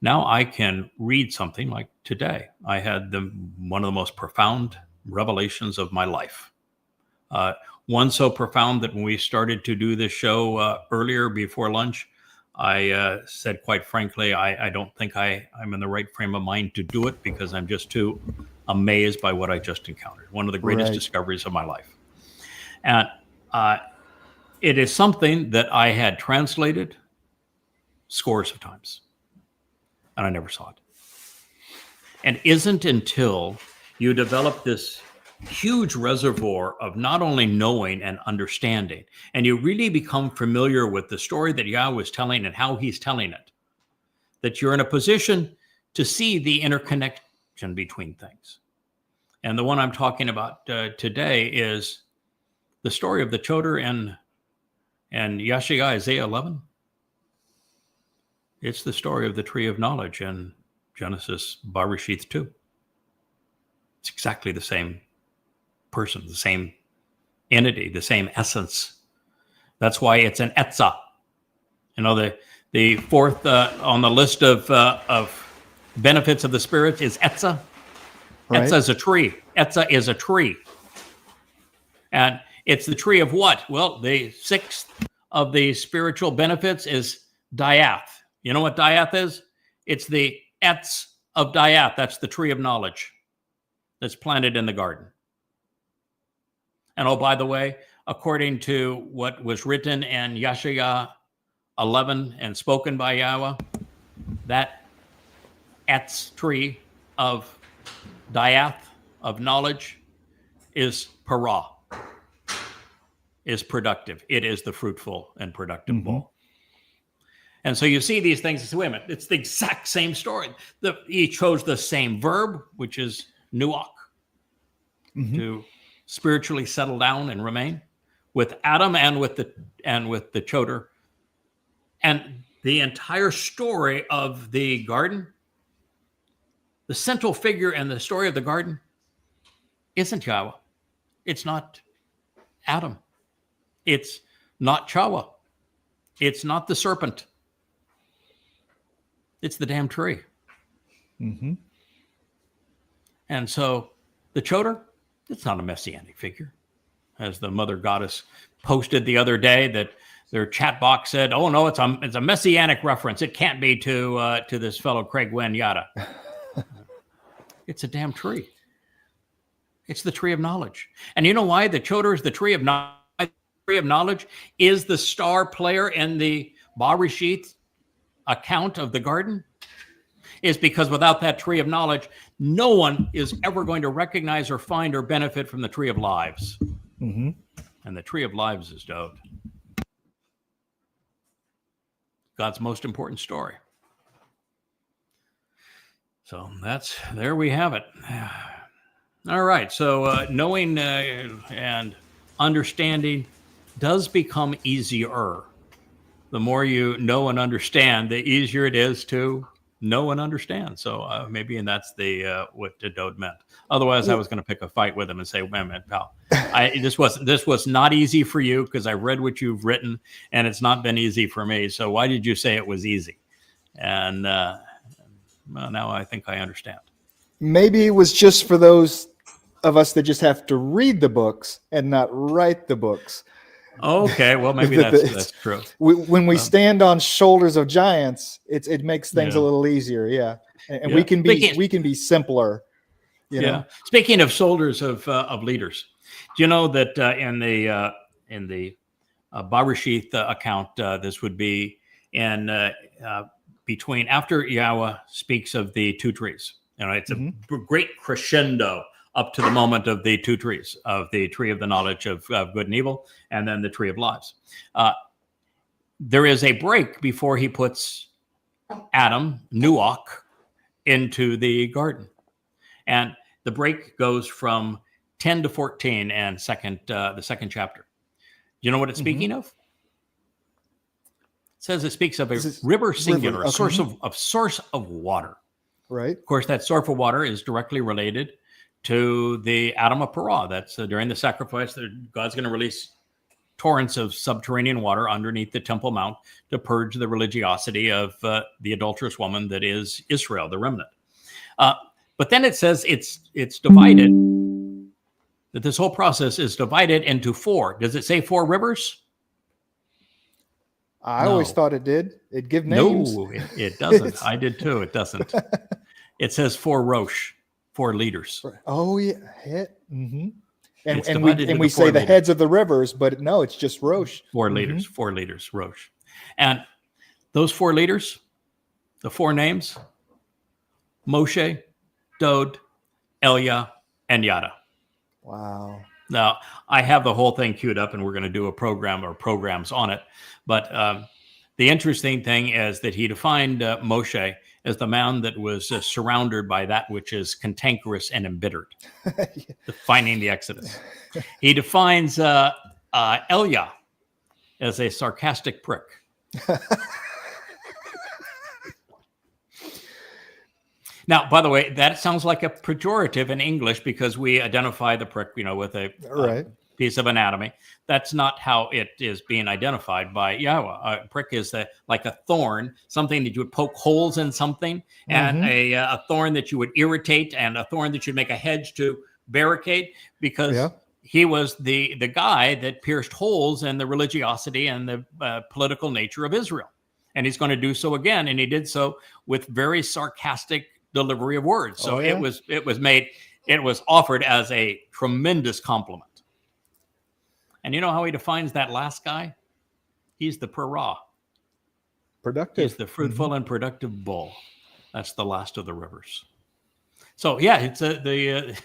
now I can read something like today. I had one of the most profound revelations of my life. One so profound that when we started to do this show earlier before lunch, I said, quite frankly, I don't think I'm in the right frame of mind to do it because I'm just too amazed by what I just encountered. One of the greatest discoveries of my life. And it is something that I had translated scores of times, and I never saw it. And isn't until you develop this huge reservoir of not only knowing and understanding, and you really become familiar with the story that Yahweh is telling and how he's telling it, that you're in a position to see the interconnection between things. And the one I'm talking about today is the story of the Choder and Yeshaya, Isaiah 11. It's the story of the tree of knowledge in Genesis Bereshith 2. It's exactly the same person, the same entity, the same essence. That's why it's an Etzah. You know, the fourth on the list of benefits of the Spirit is Etzah. Right. Etzah is a tree. Etzah is a tree. And it's the tree of what? Well, the sixth of the spiritual benefits is Diath. You know what Diath is? It's the Etz of Diath. That's the tree of knowledge that's planted in the garden. And oh, by the way, according to what was written in Yeshaya 11 and spoken by Yahweh, that Etz tree of Diath, of knowledge, is para, is productive. It is the fruitful and productive bowl. And so you see these things and say, wait a minute, it's the exact same story. He chose the same verb, which is nuach, to spiritually settle down and remain, with Adam and with the choder. And the entire story of the garden, the central figure in the story of the garden isn't Yahweh. It's not Adam. It's not Chawah. It's not the serpent. It's the damn tree. And so the choder, it's not a messianic figure. As the mother goddess posted the other day, that their chat box said, oh no, it's a messianic reference. It can't be to this fellow Craig Wen Yada. It's a damn tree. It's the tree of knowledge. And you know why the choder is the tree of knowledge? The tree of knowledge is the star player in the Bereshith account of the garden, is because without that tree of knowledge, no one is ever going to recognize or find or benefit from the tree of lives. And the tree of lives is Dode. God's most important story. So there we have it. All right. So knowing and understanding does become easier. The more you know and understand, the easier it is to know and understand. So maybe, and that's what Dode meant. Otherwise, I was going to pick a fight with him and say, wait a minute, pal, this was not easy for you because I read what you've written and it's not been easy for me. So why did you say it was easy? And well, now I think I understand. Maybe it was just for those of us that just have to read the books and not write the books. Okay, well, maybe that's true. When we stand on shoulders of giants, it makes things a little easier, and we can be simpler. You know? Speaking of shoulders of leaders, do you know that in the Bereshith account, this would be in between after Yahweh speaks of the two trees. You know, it's a great crescendo up to the moment of the two trees, of the tree of the knowledge of good and evil, and then the tree of lives. There is a break before he puts Adam, Nuach, into the garden. And the break goes from 10 to 14 and the second chapter. Do you know what it's speaking of? It says it speaks of a river singular, a source of water. Right. Of course, that source of water is directly related to the Adam of Parah. That's during the sacrifice that God's going to release torrents of subterranean water underneath the Temple Mount to purge the religiosity of the adulterous woman that is Israel, the remnant. But then it says it's divided, that this whole process is divided into four. Does it say four rivers? I always thought it did. It give names. No, it doesn't. I did too. It doesn't. It says four Rosh. 4 leaders. Oh yeah, and we say the heads of the rivers, but no, it's just Rosh. 4 leaders, 4 leaders, Rosh, and those 4 leaders, the 4 names: Moshe, Dode, Elia, and Yada. Wow. Now I have the whole thing queued up, and we're going to do a program or programs on it. But the interesting thing is that he defined Moshe as the man that was surrounded by that which is cantankerous and embittered, defining the Exodus. He defines Elia as a sarcastic prick. Now, by the way, that sounds like a pejorative in English because we identify the prick, with a piece of anatomy. That's not how it is being identified by Yahweh. A prick is like a thorn, something that you would poke holes in something, and a thorn that you would irritate, and a thorn that you'd make a hedge to barricade, because he was the guy that pierced holes in the religiosity and the political nature of Israel. And he's going to do so again. And he did so with very sarcastic delivery of words. So it was offered as a tremendous compliment. And you know how he defines that last guy? He's the Perah. Productive. He's the fruitful and productive bull. That's the last of the rivers. So yeah, it's the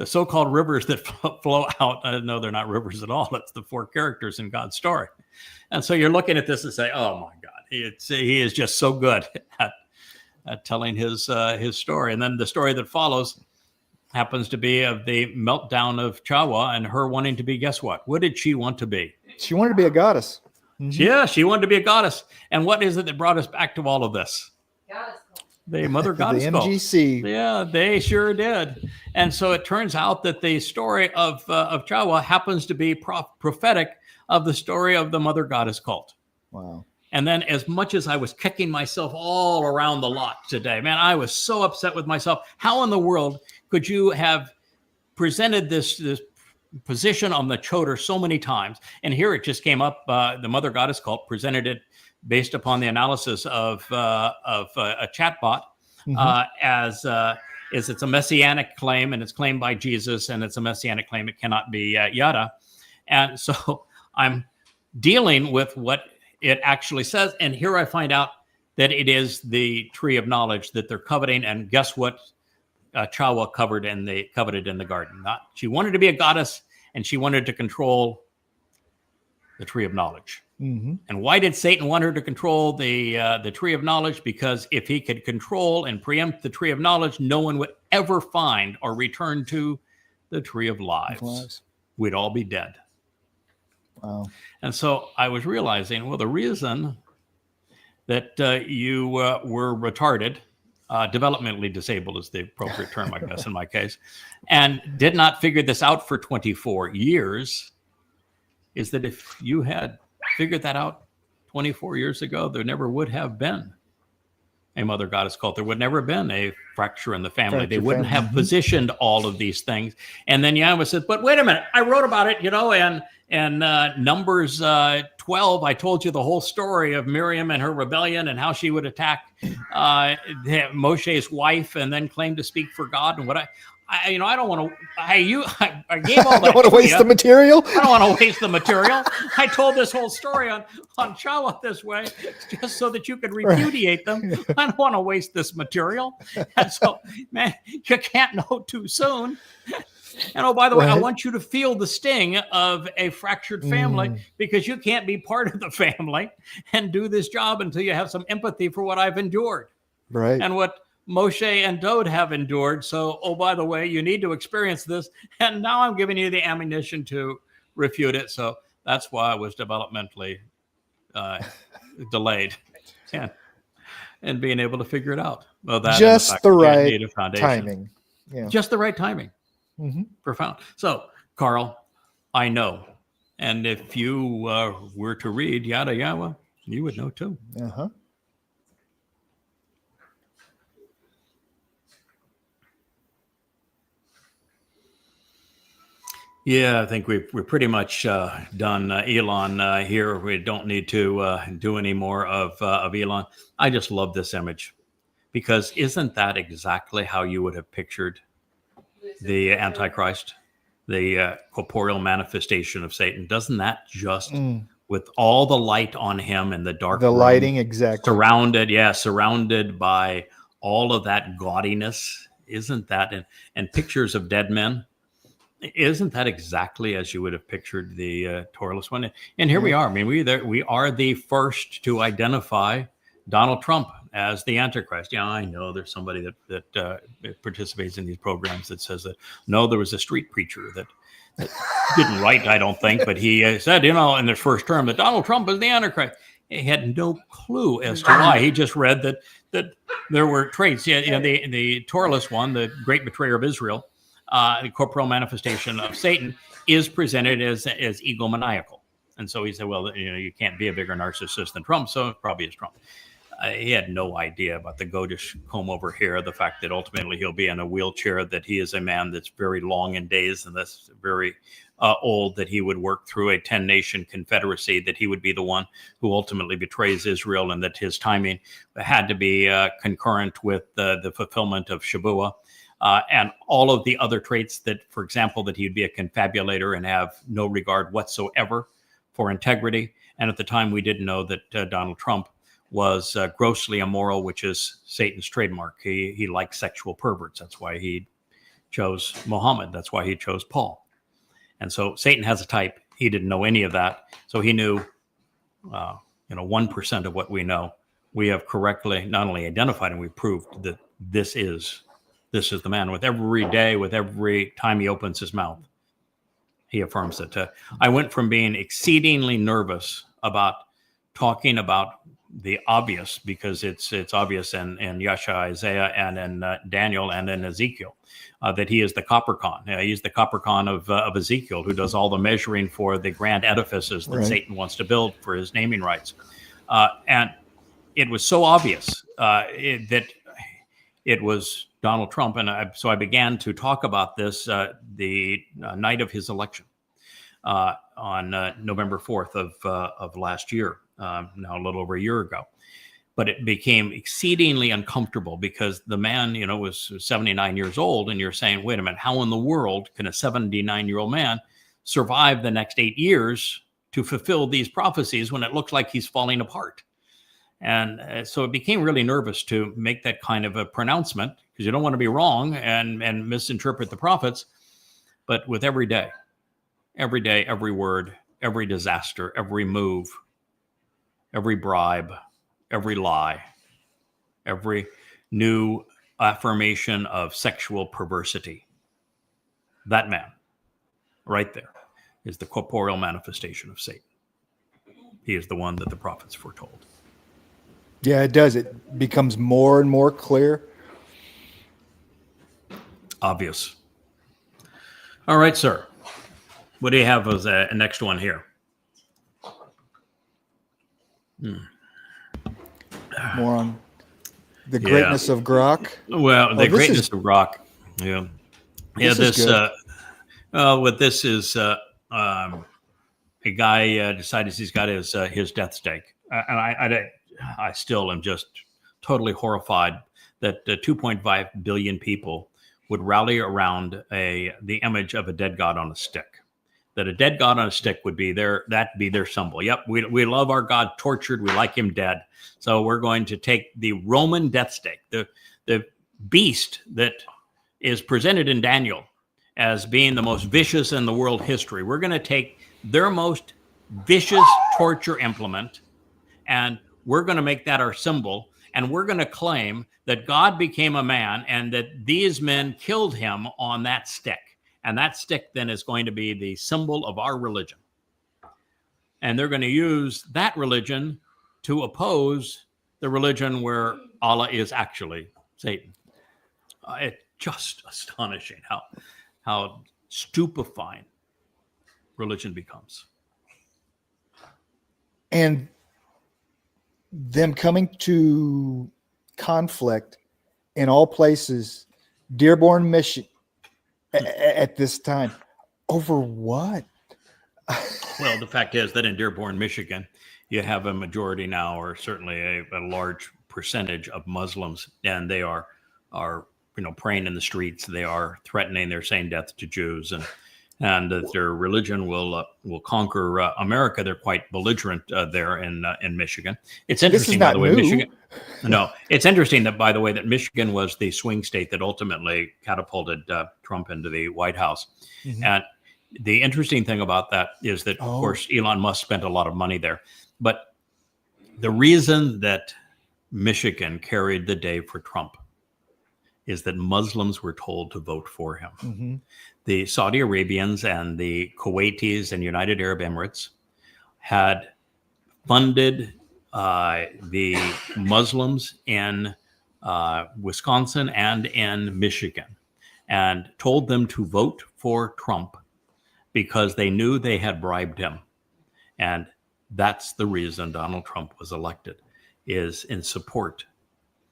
so-called rivers that flow out. No, they're not rivers at all. It's the four characters in God's story. And so you're looking at this and say, "Oh my God, he is just so good at telling his story." And then the story that follows happens to be of the meltdown of Chawa and her wanting to be. Guess what? What did she want to be? She wanted to be a goddess. Mm-hmm. Yeah, she wanted to be a goddess. And what is it that brought us back to all of this? Goddess cult. The Mother Goddess the cult. MGC. Yeah, they sure did. And so it turns out that the story of Chawa happens to be prophetic of the story of the Mother Goddess cult. Wow. And then as much as I was kicking myself all around the lot today, man, I was so upset with myself. How in the world could you have presented this position on the Chodar so many times? And here it just came up, the Mother Goddess cult presented it based upon the analysis of a chatbot as it's a messianic claim, and it's claimed by Jesus, and it's a messianic claim. It cannot be yada. And so I'm dealing with what it actually says. And here I find out that it is the tree of knowledge that they're coveting. And guess what? Chawa coveted in the garden. She wanted to be a goddess, and she wanted to control the tree of knowledge. Mm-hmm. And why did Satan want her to control the tree of knowledge? Because if he could control and preempt the tree of knowledge, no one would ever find or return to the tree of lives. We'd all be dead. Wow. And so I was realizing, well, the reason that you were retarded, developmentally disabled is the appropriate term, I guess, in my case, and did not figure this out for 24 years, is that if you had figured that out 24 years ago, there never would have been a Mother Goddess cult. There would never have been a fracture in the family. They wouldn't have positioned all of these things. And then Yahweh said, but wait a minute, I wrote about it, and Numbers 12, I told you the whole story of Miriam and her rebellion and how she would attack Moshe's wife and then claim to speak for God. And what I don't want to. I gave all that. I don't want to waste the material. I don't want to waste the material. I told this whole story on Chawa this way, just so that you could repudiate them. I don't want to waste this material. And so, man, you can't know too soon. And oh, by the way, I want you to feel the sting of a fractured family because you can't be part of the family and do this job until you have some empathy for what I've endured. Right. And what Moshe and Dode have endured. So, oh, by the way, you need to experience this. And now I'm giving you the ammunition to refute it. So that's why I was developmentally delayed and being able to figure it out. Well, that just the right timing. Yeah. Just the right timing. Mm-hmm. Profound. So, Carl, I know. And if you were to read Yada Yahweh, you would know too. Uh-huh. Yeah, I think we're pretty much done Elon here. We don't need to do any more of Elon. I just love this image because isn't that exactly how you would have pictured the Antichrist, the corporeal manifestation of Satan? Doesn't that just, with all the light on him and the dark, the room, lighting, exactly, surrounded by all of that gaudiness, isn't that, and pictures of dead men? Isn't that exactly as you would have pictured the Toralist one? And here we are. I mean, we are the first to identify Donald Trump as the Antichrist. Yeah, I know there's somebody that participates in these programs that says that, no, there was a street preacher that didn't write, I don't think, but he said, in their first term that Donald Trump is the Antichrist. He had no clue as to why. He just read that there were traits. Yeah, the Toralist one, the great betrayer of Israel, the corporeal manifestation of Satan, is presented as egomaniacal. And so he said, well, you can't be a bigger narcissist than Trump, so it probably is Trump. he had no idea about the goatish comb over here, the fact that ultimately he'll be in a wheelchair, that he is a man that's very long in days and that's very old, that he would work through a 10-nation confederacy, that he would be the one who ultimately betrays Israel, and that his timing had to be concurrent with the fulfillment of Shavuot. And all of the other traits that, for example, that he'd be a confabulator and have no regard whatsoever for integrity. And at the time, we didn't know that Donald Trump was grossly immoral, which is Satan's trademark. He likes sexual perverts. That's why he chose Muhammad. That's why he chose Paul. And so Satan has a type. He didn't know any of that. So he knew, 1% of what we know. We have correctly not only identified and we proved that this is the man. With every day, with every time he opens his mouth, he affirms it. I went from being exceedingly nervous about talking about the obvious, because it's obvious in Yeshua, Isaiah, and in Daniel, and in Ezekiel, that he is the Coppercon. He's the Coppercon of Ezekiel, who does all the measuring for the grand edifices that Satan wants to build for his naming rights. And it was so obvious that it was Donald Trump. And so I began to talk about this the night of his election on November 4th of last year. Now a little over a year ago. But it became exceedingly uncomfortable because the man, was 79 years old, and you're saying, wait a minute, how in the world can a 79-year-old man survive the next 8 years to fulfill these prophecies when it looks like he's falling apart? And so it became really nervous to make that kind of a pronouncement, because you don't want to be wrong and misinterpret the prophets. But with every day, every word, every disaster, every move, every bribe, every lie, every new affirmation of sexual perversity, that man right there is the corporeal manifestation of Satan. He is the one that the prophets foretold. Yeah, it does. It becomes more and more clear. Obvious. All right, sir. What do you have as a next one here? More on the greatness of Grok. Well, the greatness of Grok. Yeah. What this is, a guy decided he's got his death stake, and I still am just totally horrified that 2.5 billion people would rally around the image of a dead God on a stick. That a dead God on a stick would be their symbol. Yep, we love our God tortured. We like him dead. So we're going to take the Roman death stake, the beast that is presented in Daniel as being the most vicious in the world history. We're going to take their most vicious torture implement, and we're going to make that our symbol. And we're going to claim that God became a man and that these men killed him on that stick. And that stick then is going to be the symbol of our religion. And they're going to use that religion to oppose the religion where Allah is actually Satan. It's just astonishing how stupefying religion becomes. And them coming to conflict in all places, Dearborn, Michigan, at this time, over what? Well, the fact is that in Dearborn, Michigan, you have a majority now, or certainly a large percentage of Muslims, and they are praying in the streets. They are threatening. They're saying death to Jews, and that their religion will conquer America. They're quite belligerent there in Michigan. It's interesting, by the way, Michigan. No, it's interesting that, by the way, that Michigan was the swing state that ultimately catapulted Trump into the White House. Mm-hmm. And the interesting thing about that is that, of course, Elon Musk spent a lot of money there. But the reason that Michigan carried the day for Trump is that Muslims were told to vote for him. Mm-hmm. The Saudi Arabians and the Kuwaitis and United Arab Emirates had funded the Muslims in Wisconsin and in Michigan and told them to vote for Trump because they knew they had bribed him. And that's the reason Donald Trump was elected. is in support.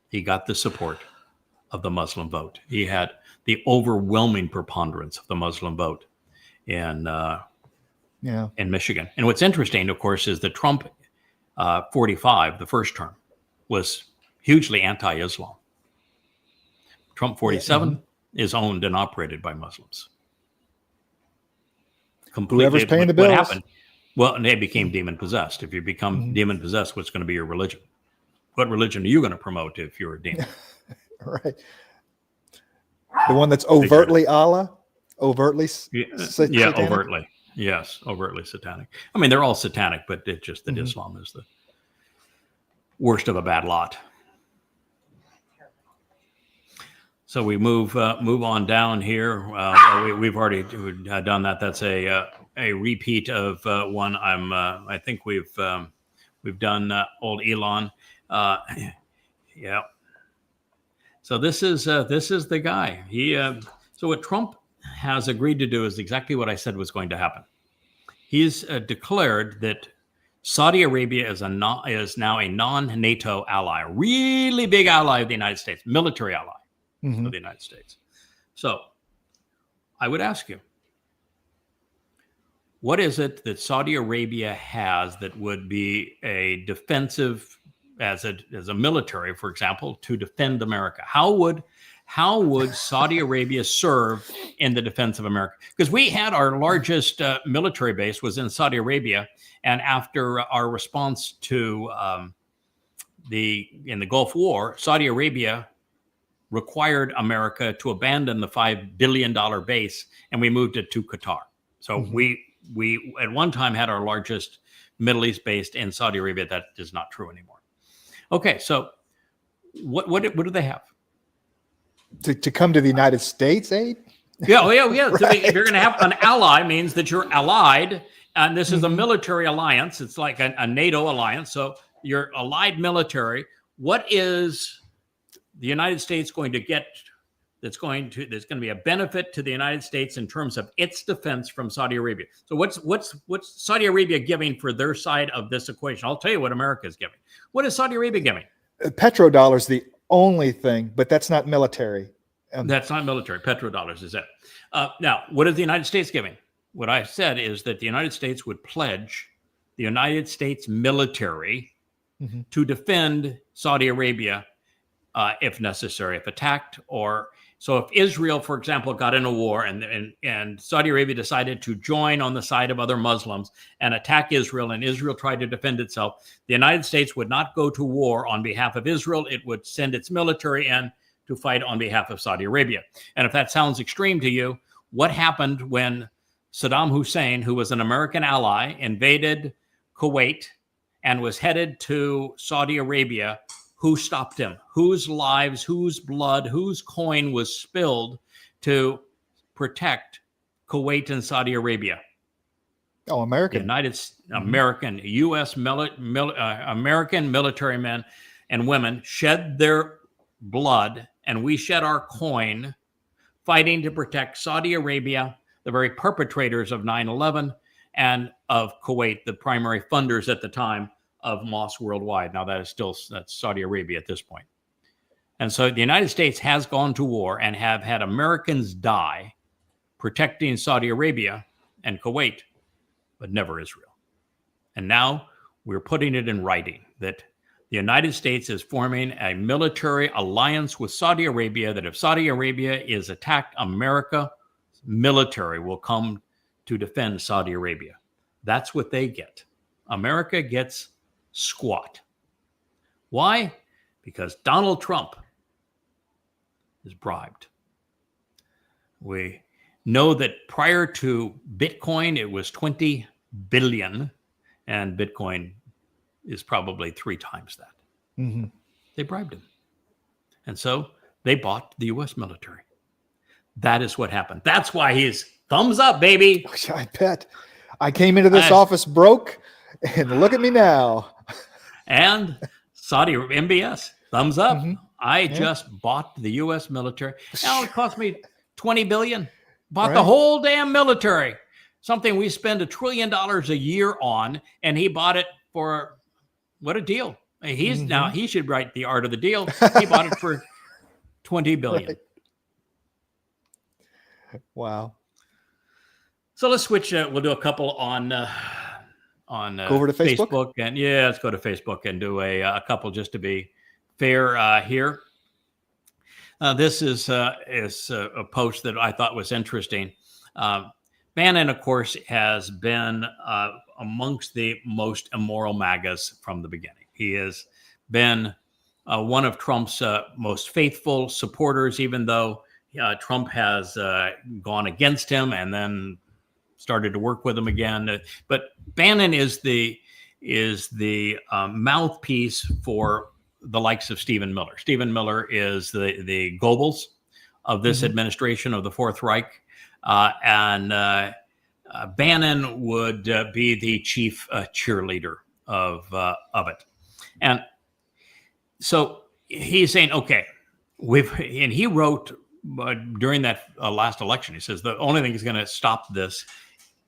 He got the support of the Muslim vote. He had the overwhelming preponderance of the Muslim vote in Michigan. And what's interesting, of course, is that Trump 45, the first term, was hugely anti-Islam. Trump 47 is owned and operated by Muslims. Completely. Whoever's paying the bills. What happened? Well, they became demon possessed. If you become demon possessed, what's going to be your religion? What religion are you going to promote if you're a demon? Right. The one that's overtly Allah, overtly satanic? Overtly. Yes, overtly satanic. I mean, they're all satanic, but it's just that Islam is the worst of a bad lot. So we move on down here. We've already done that. That's a repeat of one. I think we've done old Elon. Yeah. So this is the guy. So what Trump has agreed to do is exactly what I said was going to happen. He's declared that Saudi Arabia is now a non-NATO ally, a really big ally of the United States, military ally of the United States. So I would ask you, what is it that Saudi Arabia has that would be a defensive, as a military, for example, to defend America? How would Saudi Arabia serve in the defense of America? Because we had our largest military base was in Saudi Arabia, and after our response to in the Gulf War, Saudi Arabia required America to abandon the $5 billion base, and we moved it to Qatar. So we at one time had our largest Middle East based in Saudi Arabia. That is not true anymore. Okay, so what do they have? To come to the United States, aid? Yeah. So if you're going to have an ally, means that you're allied, and this is a military alliance. It's like a NATO alliance. So you're allied military. What is the United States going to get? There's going to be a benefit to the United States in terms of its defense from Saudi Arabia. So what's Saudi Arabia giving for their side of this equation? I'll tell you what America is giving. What is Saudi Arabia giving? Petrodollars, the only thing, but that's not military. That's not military. Petrodollars is it. Now, what is the United States giving? What I said is that the United States would pledge the United States military to defend Saudi Arabia if necessary, if attacked. Or so if Israel, for example, got in a war and Saudi Arabia decided to join on the side of other Muslims and attack Israel, and Israel tried to defend itself, the United States would not go to war on behalf of Israel. It would send its military in to fight on behalf of Saudi Arabia. And if that sounds extreme to you, what happened when Saddam Hussein, who was an American ally, invaded Kuwait and was headed to Saudi Arabia? Who stopped him? Whose lives, whose blood, whose coin was spilled to protect Kuwait and Saudi Arabia? Oh, American. American, U.S. American military men and women shed their blood, and we shed our coin fighting to protect Saudi Arabia, the very perpetrators of 9/11, and of Kuwait, the primary funders at the time of Hamas worldwide. Now that's Saudi Arabia at this point. And so the United States has gone to war and have had Americans die protecting Saudi Arabia and Kuwait, but never Israel. And now we're putting it in writing that the United States is forming a military alliance with Saudi Arabia, that if Saudi Arabia is attacked, America military will come to defend Saudi Arabia. That's what they get. America gets squat. Why? Because Donald Trump is bribed. We know that prior to Bitcoin, it was 20 billion, and Bitcoin is probably 3 times that. They bribed him. And so they bought the U.S. military. That is what happened. That's why he's thumbs up, baby. I bet. I came into this office broke, and look at me now. And Saudi MBS, thumbs up. I just bought the U.S. military. Now it cost me $20 billion. Bought the whole damn military. Something we spend $1 trillion a year on, and he bought it for what a deal. He's Mhm. now he should write The Art of the Deal. He bought it for $20 billion. Right. Wow. So let's switch. We'll do a couple on Go over to Facebook? and let's go to Facebook and do a couple just to be fair here. This is a post that I thought was interesting. Bannon, of course, has been amongst the most immoral MAGAs from the beginning. He has been one of Trump's most faithful supporters, even though Trump has gone against him and then started to work with him again. But Bannon is the mouthpiece for the likes of Stephen Miller. Stephen Miller is the Goebbels of this administration of the Fourth Reich. And Bannon would be the chief cheerleader of it. And so he's saying, okay, and he wrote during that last election, he says the only thing that's going to stop this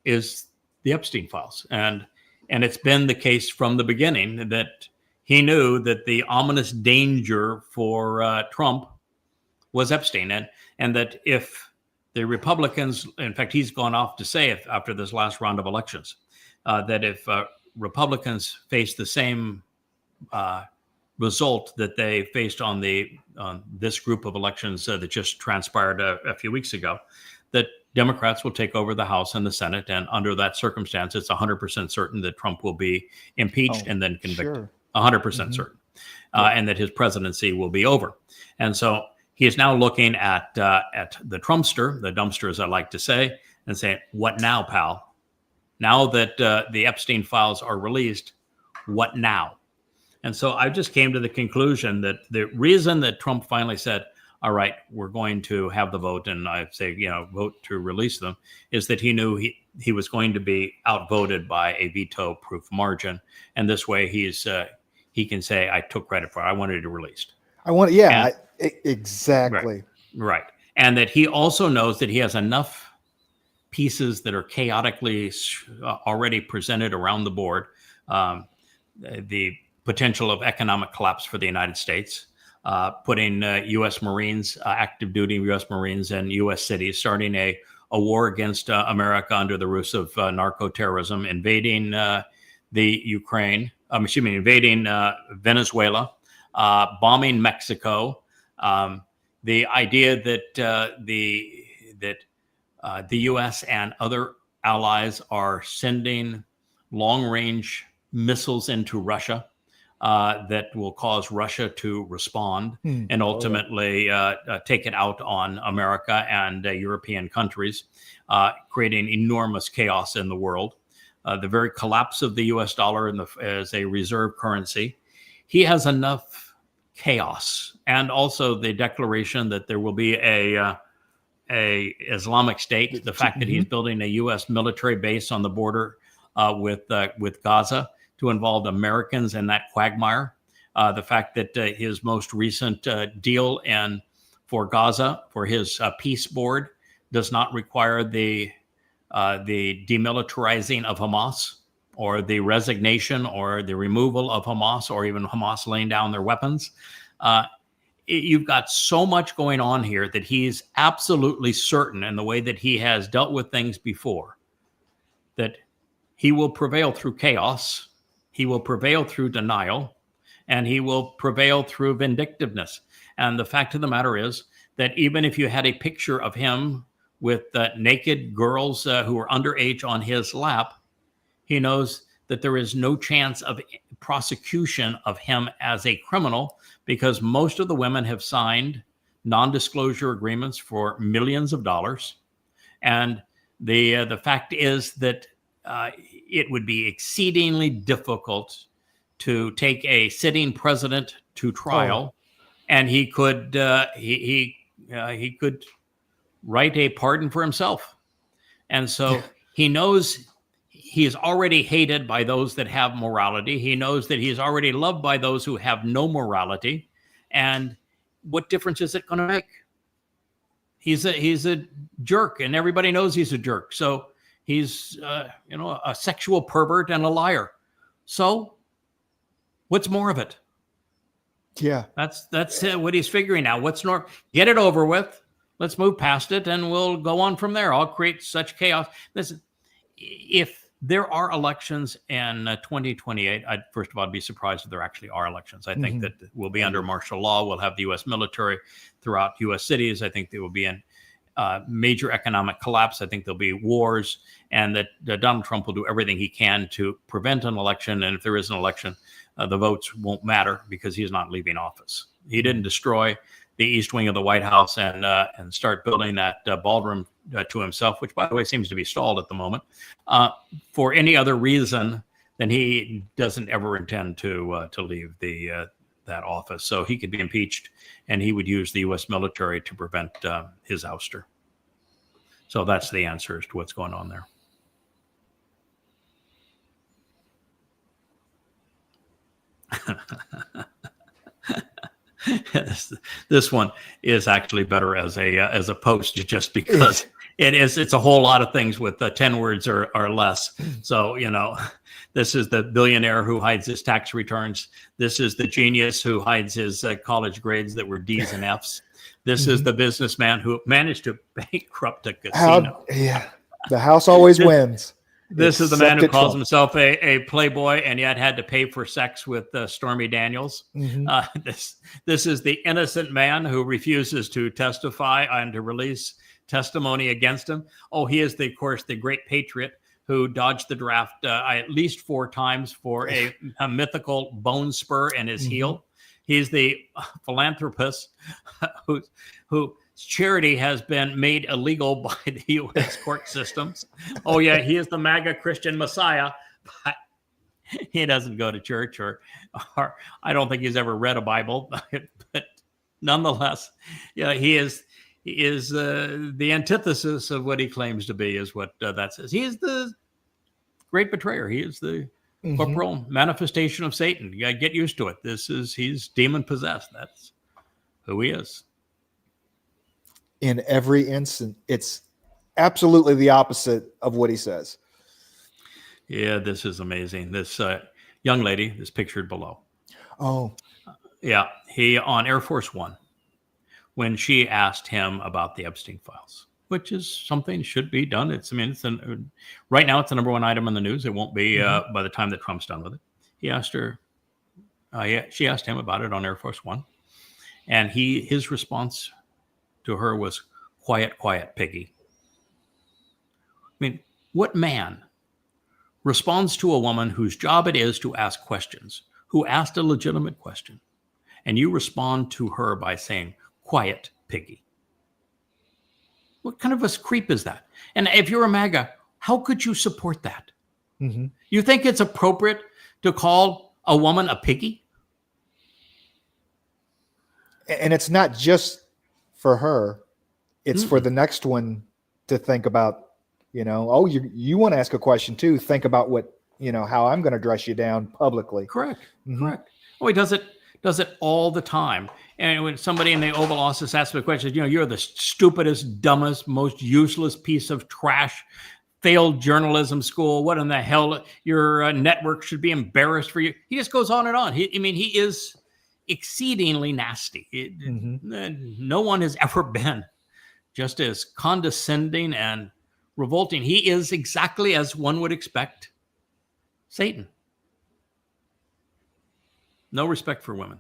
is the Epstein files. And it's been the case from the beginning that he knew that the ominous danger for Trump was Epstein, and that if the Republicans, in fact, he's gone off to say after this last round of elections, that if Republicans face the same result that they faced on this group of elections that just transpired a few weeks ago, that Democrats will take over the House and the Senate, and under that circumstance, it's 100% certain that Trump will be impeached and then convicted. Sure. 100% certain, and that his presidency will be over. And so he is now looking at the Trumpster, the dumpster, as I like to say, and saying, "What now, pal? Now that the Epstein files are released, what now?" And so I just came to the conclusion that the reason that Trump finally said, "All right, we're going to have the vote," and I say, vote to release them, is that he knew he was going to be outvoted by a veto-proof margin, and this way he can say, "I took credit for it. I wanted it released." Exactly. Right. And that he also knows that he has enough pieces that are chaotically already presented around the board. The potential of economic collapse for the United States, putting U.S. Marines, active duty U.S. Marines in U.S. cities, starting a war against America under the ruse of narco-terrorism, invading invading Venezuela, bombing Mexico. The idea that the U.S. and other allies are sending long-range missiles into Russia that will cause Russia to respond and ultimately take it out on America and European countries, creating enormous chaos in the world. The very collapse of the U.S. dollar as a reserve currency. He has enough chaos, and also the declaration that there will be a Islamic State. The fact that he's building a U.S. military base on the border with Gaza to involve Americans in that quagmire. The fact that his most recent deal for Gaza, for his peace board, does not require the demilitarizing of Hamas, or the resignation or the removal of Hamas, or even Hamas laying down their weapons. You've got so much going on here that he's absolutely certain, in the way that he has dealt with things before, that he will prevail through chaos, he will prevail through denial, and he will prevail through vindictiveness. And the fact of the matter is that even if you had a picture of him with naked girls who are underage on his lap, he knows that there is no chance of prosecution of him as a criminal, because most of the women have signed non-disclosure agreements for millions of dollars. And the fact is that it would be exceedingly difficult to take a sitting president to trial, and he could he could write a pardon for himself. And so he knows he is already hated by those that have morality. He knows that he is already loved by those who have no morality. And what difference is it going to make? He's a jerk, and everybody knows he's a jerk. So he's a sexual pervert and a liar. So what's more of it? Yeah. That's what he's figuring out. What's get it over with. Let's move past it, and we'll go on from there. I'll create such chaos. Listen, if there are elections in 2028, first of all, I'd be surprised if there actually are elections. I think that we'll be under martial law. We'll have the U.S. military throughout U.S. cities. I think they will be in major economic collapse. I think there'll be wars, and that Donald Trump will do everything he can to prevent an election. And if there is an election, the votes won't matter because he's not leaving office. He didn't destroy the east wing of the White House and start building that ballroom to himself, which, by the way, seems to be stalled at the moment, for any other reason than he doesn't ever intend to leave that office. So he could be impeached, and he would use the U.S. military to prevent his ouster. So that's the answer as to what's going on there. This one is actually better as a post, just because it's a whole lot of things with 10 words or less. So, this is the billionaire who hides his tax returns. This is the genius who hides his college grades that were D's and F's. This is the businessman who managed to bankrupt a casino. The house always wins. This is the man who calls himself a playboy and yet had to pay for sex with Stormy Daniels. This is the innocent man who refuses to testify and to release testimony against him. Oh, he is, of course, the great patriot who dodged the draft at least 4 times for a mythical bone spur in his heel. He's the philanthropist who charity has been made illegal by the U.S. court systems. Oh, yeah, he is the MAGA Christian Messiah, but he doesn't go to church or I don't think he's ever read a Bible. But nonetheless, he is the antithesis of what he claims to be, is what that says. He is the great betrayer. He is the corporal manifestation of Satan. You got to get used to it. He's demon possessed. That's who he is. In every instant, it's absolutely the opposite of what he says. Yeah, this is amazing. This young lady is pictured below. Oh, yeah. He on Air Force One, when she asked him about the Epstein files, which is something should be done. Right now it's the #1 item in the news. It won't be by the time that Trump's done with it. He asked her. She asked him about it on Air Force One, and his response to her was, "Quiet, quiet, piggy." I mean, what man responds to a woman whose job it is to ask questions, who asked a legitimate question, and you respond to her by saying, "Quiet, piggy"? What kind of a creep is that? And if you're a MAGA, how could you support that? You think it's appropriate to call a woman a piggy? And it's not just for her, it's for the next one to think about, you want to ask a question too. Think about what, how I'm going to dress you down publicly. Correct. Correct. Oh, he does it all the time. And when somebody in the Oval Office asks me a question, you're the stupidest, dumbest, most useless piece of trash, failed journalism school. What in the hell? Your network should be embarrassed for you. He just goes on and on. He is exceedingly nasty. No one has ever been just as condescending and revolting. He is exactly as one would expect Satan. No respect for women.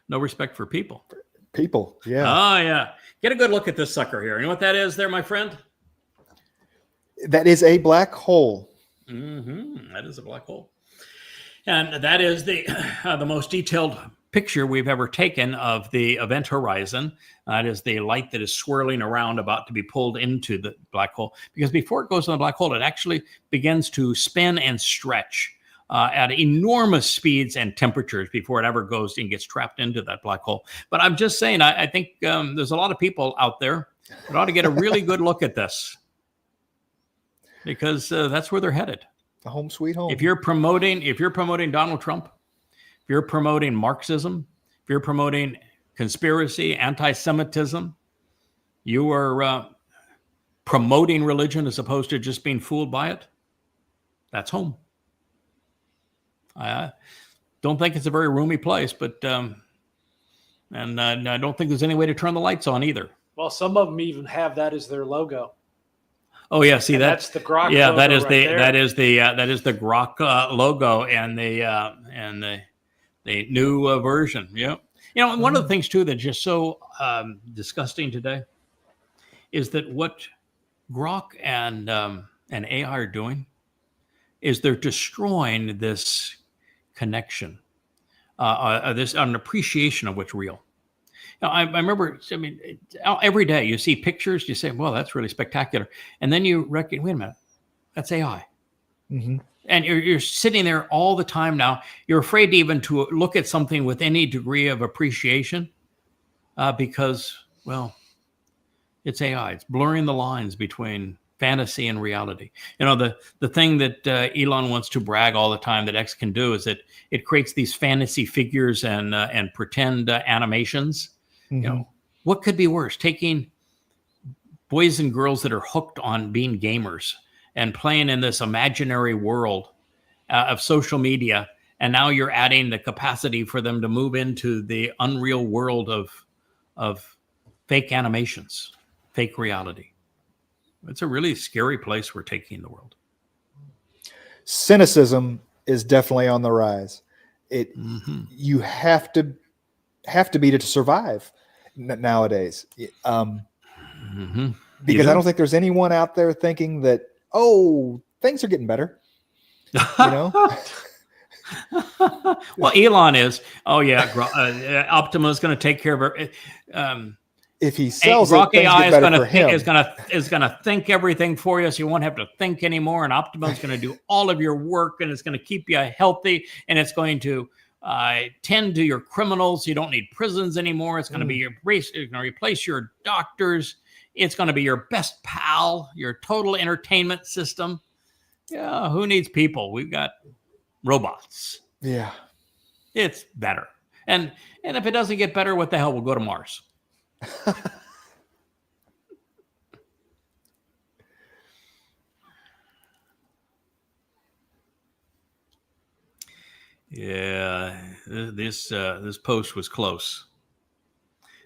No respect for people. People, yeah. Oh, yeah. Get a good look at this sucker here. You know what that is there, my friend? That is a black hole. That is a black hole. And that is the most detailed picture we've ever taken of the event horizon. That is the light that is swirling around, about to be pulled into the black hole. Because before it goes in the black hole, it actually begins to spin and stretch at enormous speeds and temperatures before it ever goes and gets trapped into that black hole. But I'm just saying, I think there's a lot of people out there that ought to get a really good look at this, because that's where they're headed. The home sweet home. If you're promoting Donald Trump, if you're promoting Marxism, if you're promoting conspiracy, anti-Semitism, you are promoting religion as opposed to just being fooled by it. That's home. I don't think it's a very roomy place, but And I don't think there's any way to turn the lights on either. Well, some of them even have that as their logo. Oh yeah, see And that? that's the Grok Yeah, logo that is right the there. that is the Grok logo and the new version. Yeah, one of the things too that's just so disgusting today is that what Grok and AI are doing is they're destroying this connection, this an appreciation of what's real. I remember, every day you see pictures, you say, well, that's really spectacular. And then you reckon, wait a minute, that's AI. Mm-hmm. And you're sitting there all the time now. You're afraid even to look at something with any degree of appreciation because, well, it's AI. It's blurring the lines between fantasy and reality. The thing that Elon wants to brag all the time that X can do is that it creates these fantasy figures and pretend animations. Mm-hmm. What could be worse? Taking boys and girls that are hooked on being gamers and playing in this imaginary world of social media, and now you're adding the capacity for them to move into the unreal world of fake animations, fake reality. It's a really scary place we're taking the world. Cynicism is definitely on the rise. You have to be to survive nowadays. Because I don't think there's anyone out there thinking that, oh, things are getting better. Well, Elon is. Oh yeah, Optima is going to take care of it. If he sells Grok it, things AI get better for him. is going to think everything for you, so you won't have to think anymore. And Optima is going to do all of your work, and it's going to keep you healthy, and it's going to tend to your criminals. You don't need prisons anymore. It's going to be it's going to replace your doctors. It's going to be your best pal, your total entertainment system. Yeah, who needs people? We've got robots. Yeah, it's better. And if it doesn't get better, what the hell? We'll go to Mars. Yeah, this post was close,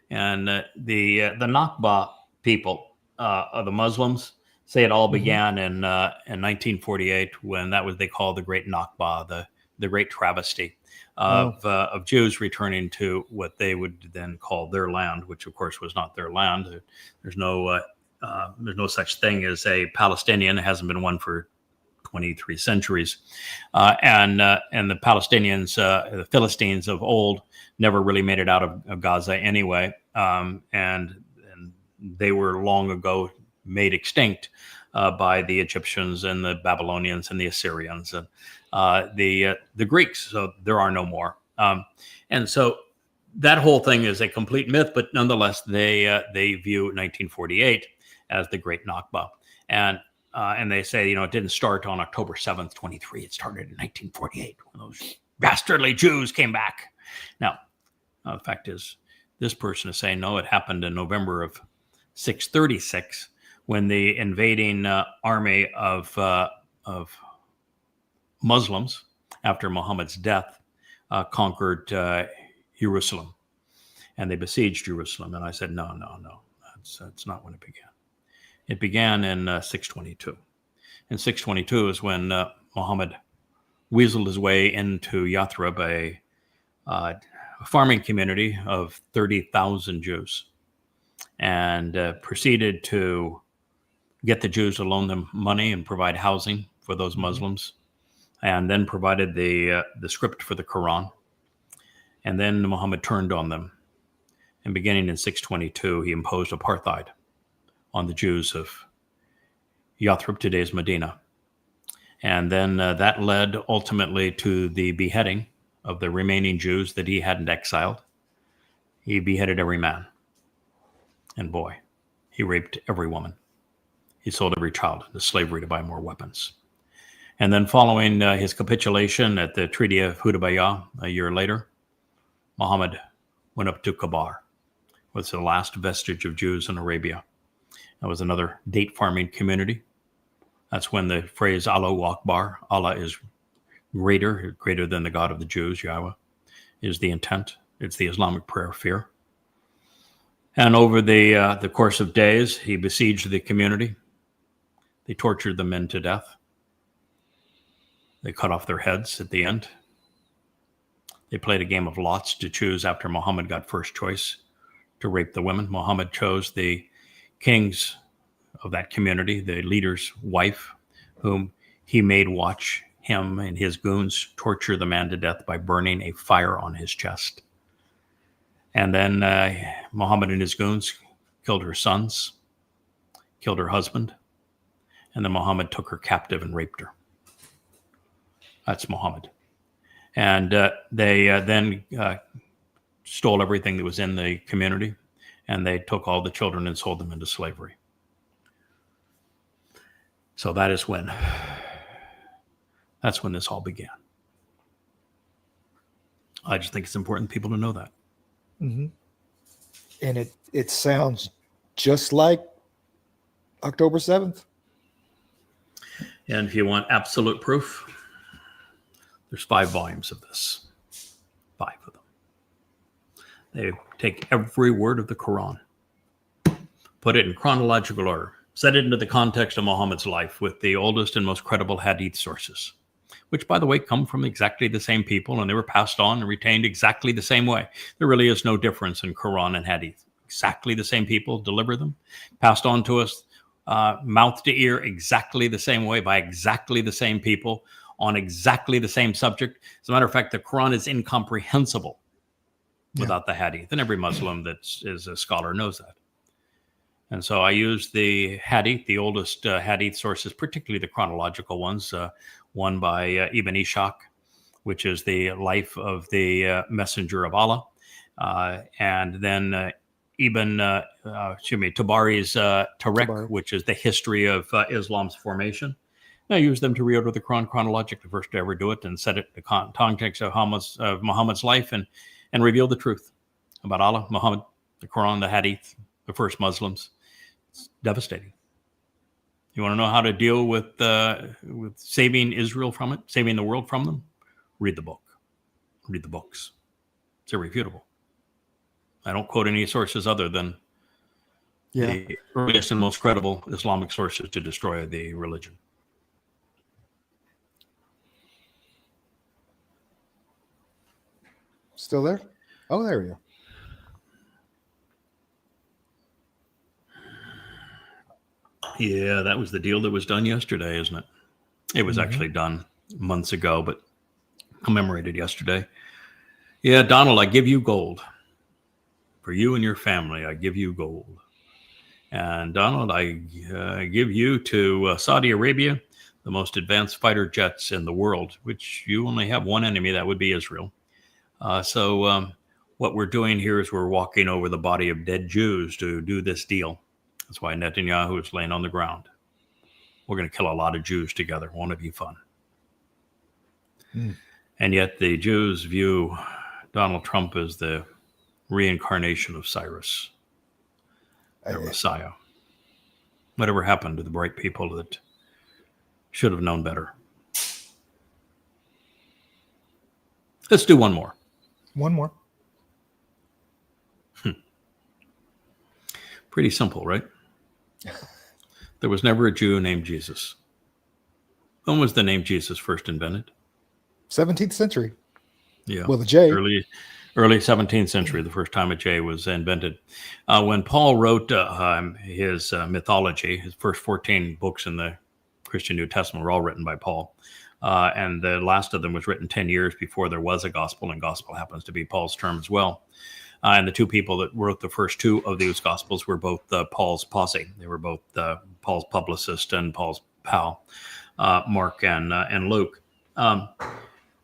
and the Nakba people, the Muslims, say it all began in 1948 when they called the Great Nakba, the Great Travesty of Jews returning to what they would then call their land, which of course was not their land. There's no such thing as a Palestinian. It hasn't been one for 23 centuries. And the Palestinians, the Philistines of old, never really made it out of Gaza anyway. And they were long ago made extinct by the Egyptians and the Babylonians and the Assyrians and the Greeks. So there are no more. And so that whole thing is a complete myth, but nonetheless, they view 1948 as the Great Nakba. And they say, it didn't start on October 7th, 23. It started in 1948 when those dastardly Jews came back. Now, the fact is, this person is saying, no, it happened in November of 636 when the invading army of Muslims, after Muhammad's death, conquered Jerusalem. And they besieged Jerusalem. And I said, no, that's not when it began. It began in 622. And 622 is when Muhammad weaseled his way into Yathrib, a farming community of 30,000 Jews, and proceeded to get the Jews to loan them money and provide housing for those Muslims, and then provided the script for the Quran. And then Muhammad turned on them. And beginning in 622, he imposed apartheid on the Jews of Yathrib, today's Medina. And then that led ultimately to the beheading of the remaining Jews that he hadn't exiled. He beheaded every man and boy. He raped every woman. He sold every child into slavery to buy more weapons. And then following his capitulation at the Treaty of Hudaybiyah a year later, Muhammad went up to Kabar, was the last vestige of Jews in Arabia. That was another date farming community. That's when the phrase Allahu Akbar, Allah is greater than the God of the Jews, Yahweh, is the intent. It's the Islamic prayer of fear. And over the course of days, he besieged the community. They tortured the men to death. They cut off their heads at the end. They played a game of lots to choose after Muhammad got first choice to rape the women. Muhammad chose the kings of that community, the leader's wife, whom he made watch him and his goons torture the man to death by burning a fire on his chest. And then Muhammad and his goons killed her sons, killed her husband, and then Muhammad took her captive and raped her. That's Muhammad. And they then stole everything that was in the community, and they took all the children and sold them into slavery. So that's when this all began. I just think it's important people to know that. Mm-hmm. And it sounds just like October 7th. And if you want absolute proof, there's 5 volumes of this. 5 of them. They take every word of the Quran, put it in chronological order, set it into the context of Muhammad's life with the oldest and most credible hadith sources, which, by the way, come from exactly the same people, and they were passed on and retained exactly the same way. There really is no difference in Quran and hadith. Exactly the same people deliver them, passed on to us, mouth to ear, exactly the same way by exactly the same people on exactly the same subject. As a matter of fact, the Quran is incomprehensible without the hadith, and every Muslim that is a scholar knows that. And so I use the hadith, the oldest hadith sources, particularly the chronological ones, one by Ibn Ishaq, which is the life of the messenger of Allah, and then Tabari's Tariq, which is the history of Islam's formation. And I use them to reorder the Quran chronologically, the first to ever do it, and set it in the context of Muhammad's life and reveal the truth about Allah, Muhammad, the Quran, the hadith, the first Muslims. It's devastating. You want to know how to deal with saving Israel from it, saving the world from them? Read the book. Read the books. It's irrefutable. I don't quote any sources other than the earliest and most credible Islamic sources to destroy the religion. Still there? Oh, there we go. Yeah, that was the deal that was done yesterday, isn't it? It was actually done months ago, but commemorated yesterday. Yeah, Donald, I give you gold. For you and your family, I give you gold. And Donald, I give you to Saudi Arabia, the most advanced fighter jets in the world, which you only have one enemy, that would be Israel. So what we're doing here is we're walking over the body of dead Jews to do this deal. That's why Netanyahu is laying on the ground. We're going to kill a lot of Jews together. Won't it be fun? And yet the Jews view Donald Trump as the reincarnation of Cyrus, their Messiah. Whatever happened to the bright people that should have known better? Let's do one more. One more. Pretty simple, right? There was never a Jew named Jesus. When was the name Jesus first invented? 17th century. Yeah. Well, the J. Early 17th century, the first time a J was invented. When Paul wrote his mythology, his first 14 books in the Christian New Testament were all written by Paul. And the last of them was written 10 years before there was a gospel, and gospel happens to be Paul's term as well. And the two people that wrote the first two of these gospels were both Paul's posse. They were both Paul's publicist and Paul's pal, Mark and Luke.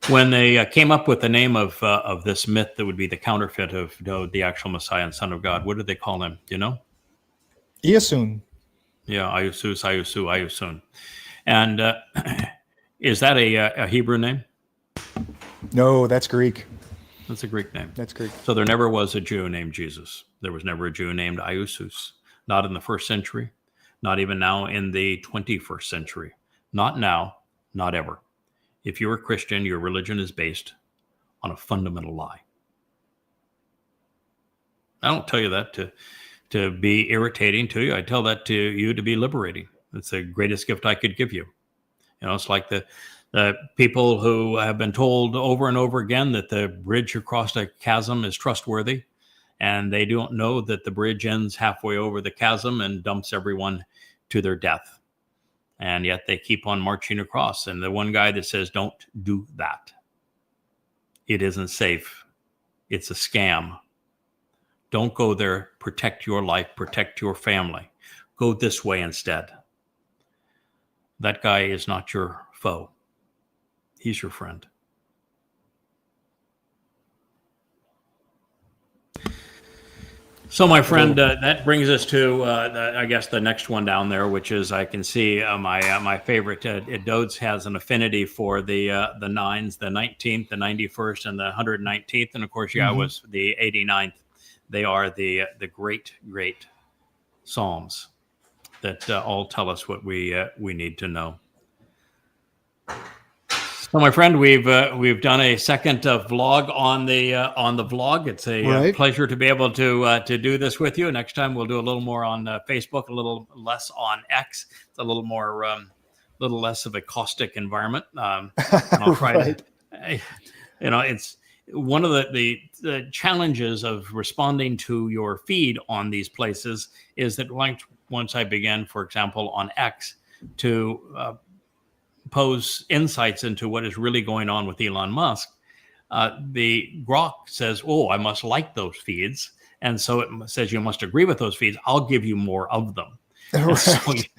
When they came up with the name of this myth that would be the counterfeit of the actual Messiah and Son of God, what did they call him? Do you know? Iasun. Yeah, Ayusun. And is that a Hebrew name? No, that's Greek. That's a Greek name. That's Greek. So there never was a Jew named Jesus. There was never a Jew named Iusus. Not in the first century. Not even now in the 21st century. Not now. Not ever. If you're a Christian, your religion is based on a fundamental lie. I don't tell you that to be irritating to you. I tell that to you to be liberating. It's the greatest gift I could give you. You know, it's like the people who have been told over and over again that the bridge across a chasm is trustworthy, and they don't know that the bridge ends halfway over the chasm and dumps everyone to their death. And yet they keep on marching across. And the one guy that says, don't do that. It isn't safe. It's a scam. Don't go there. Protect your life. Protect your family. Go this way instead. That guy is not your foe. He's your friend. So, my friend, that brings us to, I guess, the next one down there, which is, I can see my favorite. Dodds has an affinity for the nines, the 19th, the 91st, and the 119th. And, of course, was the 89th. They are the great, great Psalms that all tell us what we need to know. So, my friend, we've done a second vlog on the vlog. It's a pleasure to be able to do this with you. Next time we'll do a little more on Facebook, a little less on X. It's a little more, little less of a caustic environment. And I'll try to, it's one of the challenges of responding to your feed on these places is that once I begin, for example, on X, to pose insights into what is really going on with Elon Musk, the Grok says, oh, I must like those feeds. And so it says you must agree with those feeds. I'll give you more of them. Right. So it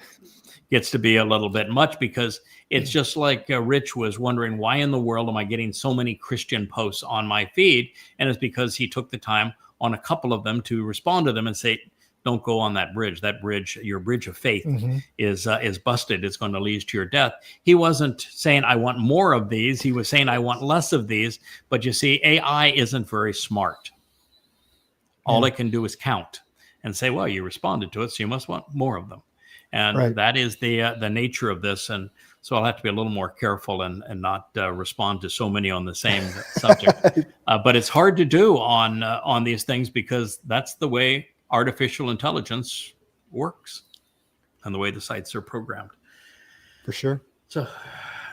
gets to be a little bit much because it's just like Rich was wondering, why in the world am I getting so many Christian posts on my feed? And it's because he took the time on a couple of them to respond to them and say, don't go on that bridge. That bridge, your bridge of faith, is busted. It's going to lead to your death. He wasn't saying, I want more of these. He was saying, I want less of these. But you see, AI isn't very smart. All it can do is count and say, well, you responded to it, so you must want more of them. And that is the nature of this. And so I'll have to be a little more careful and not respond to so many on the same subject. But it's hard to do on these things because that's the way artificial intelligence works and the way the sites are programmed. For sure. So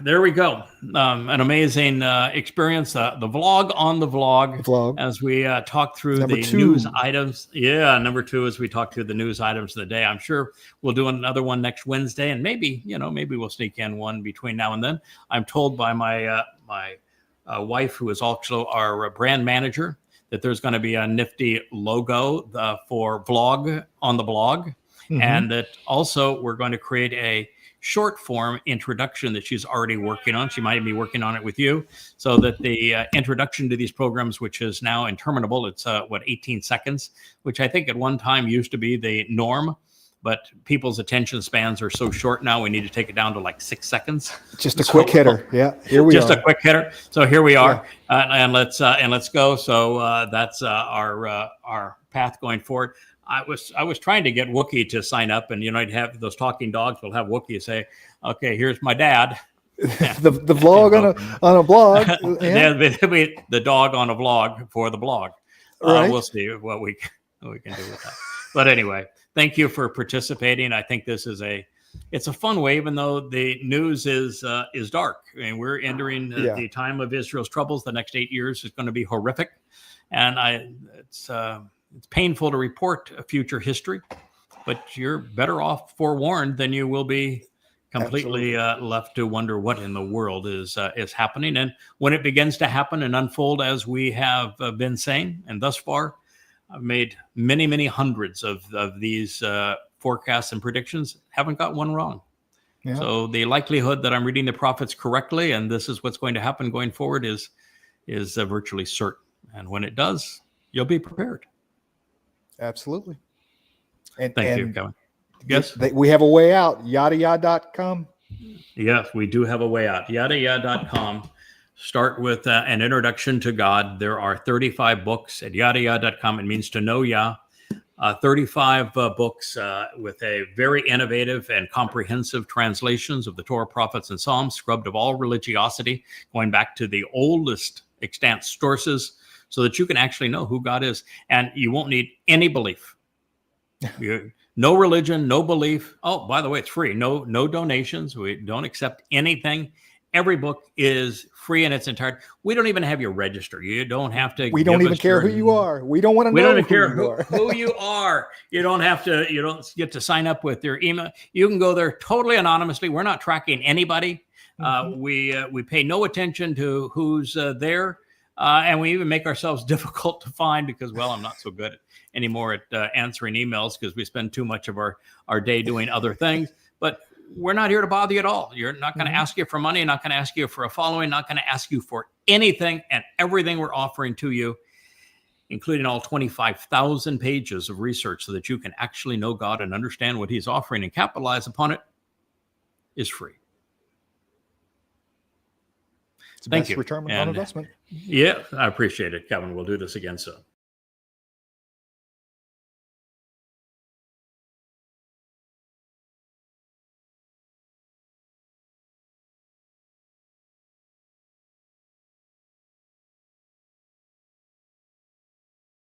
there we go. An amazing experience. The vlog on the vlog. As we talk through number the 2. News items. Yeah, number 2 as we talk through the news items of the day. I'm sure we'll do another one next Wednesday, and maybe we'll sneak in one between now and then. I'm told by my wife, who is also our brand manager, that there's going to be a nifty logo for vlog on the blog, and that also we're going to create a short form introduction that she's already working on. She might be working on it with you, so that the introduction to these programs, which is now interminable, it's 18 seconds, which I think at one time used to be the norm. But people's attention spans are so short now, we need to take it down to like 6 seconds. Just a quick hitter. Yeah, here we are. Just a quick hitter. So here we are, and let's go. So that's our path going forward. I was trying to get Wookiee to sign up, and I'd have those talking dogs will have Wookiee say, "Okay, here's my dad." the vlog on a blog. Yeah. The dog on a vlog for the blog. We'll see what we can do with that. But anyway. Thank you for participating. I think this is it's a fun way, even though the news is dark. I mean, we're entering the time of Israel's troubles. The next 8 years is going to be horrific, and it's painful to report a future history. But you're better off forewarned than you will be completely left to wonder what in the world is happening. And when it begins to happen and unfold, as we have been saying, and thus far. I've made many, many hundreds of these forecasts and predictions. Haven't got one wrong. Yeah. So the likelihood that I'm reading the prophets correctly and this is what's going to happen going forward is virtually certain. And when it does, you'll be prepared. Absolutely. Thank you, Kevin. Yes? We have a way out. YadaYada.com. Yes, we do have a way out. YadaYada.com. Start with an introduction to God. There are 35 books at YadaYada.com. It means to know Yah. 35 books with a very innovative and comprehensive translations of the Torah, prophets, and Psalms, scrubbed of all religiosity, going back to the oldest extant sources so that you can actually know who God is. And you won't need any belief. No religion, no belief. Oh, by the way, it's free. No donations. We don't accept anything. Every book is free in its entirety. We don't even have you register. You don't have to. We don't even care who you are. We don't want to know. We don't even care who you are. You don't have to. You don't get to sign up with your email. You can go there totally anonymously. We're not tracking anybody. We pay no attention to who's there, and we even make ourselves difficult to find because, well, I'm not so good anymore at answering emails because we spend too much of our day doing other things. But we're not here to bother you at all. You're not going to ask you for money, not going to ask you for a following, not going to ask you for anything, and everything we're offering to you, including all 25,000 pages of research so that you can actually know God and understand what he's offering and capitalize upon it, is free. It's the Thank best you. return on And investment. yeah, I appreciate it, Kevin. We'll do this again soon.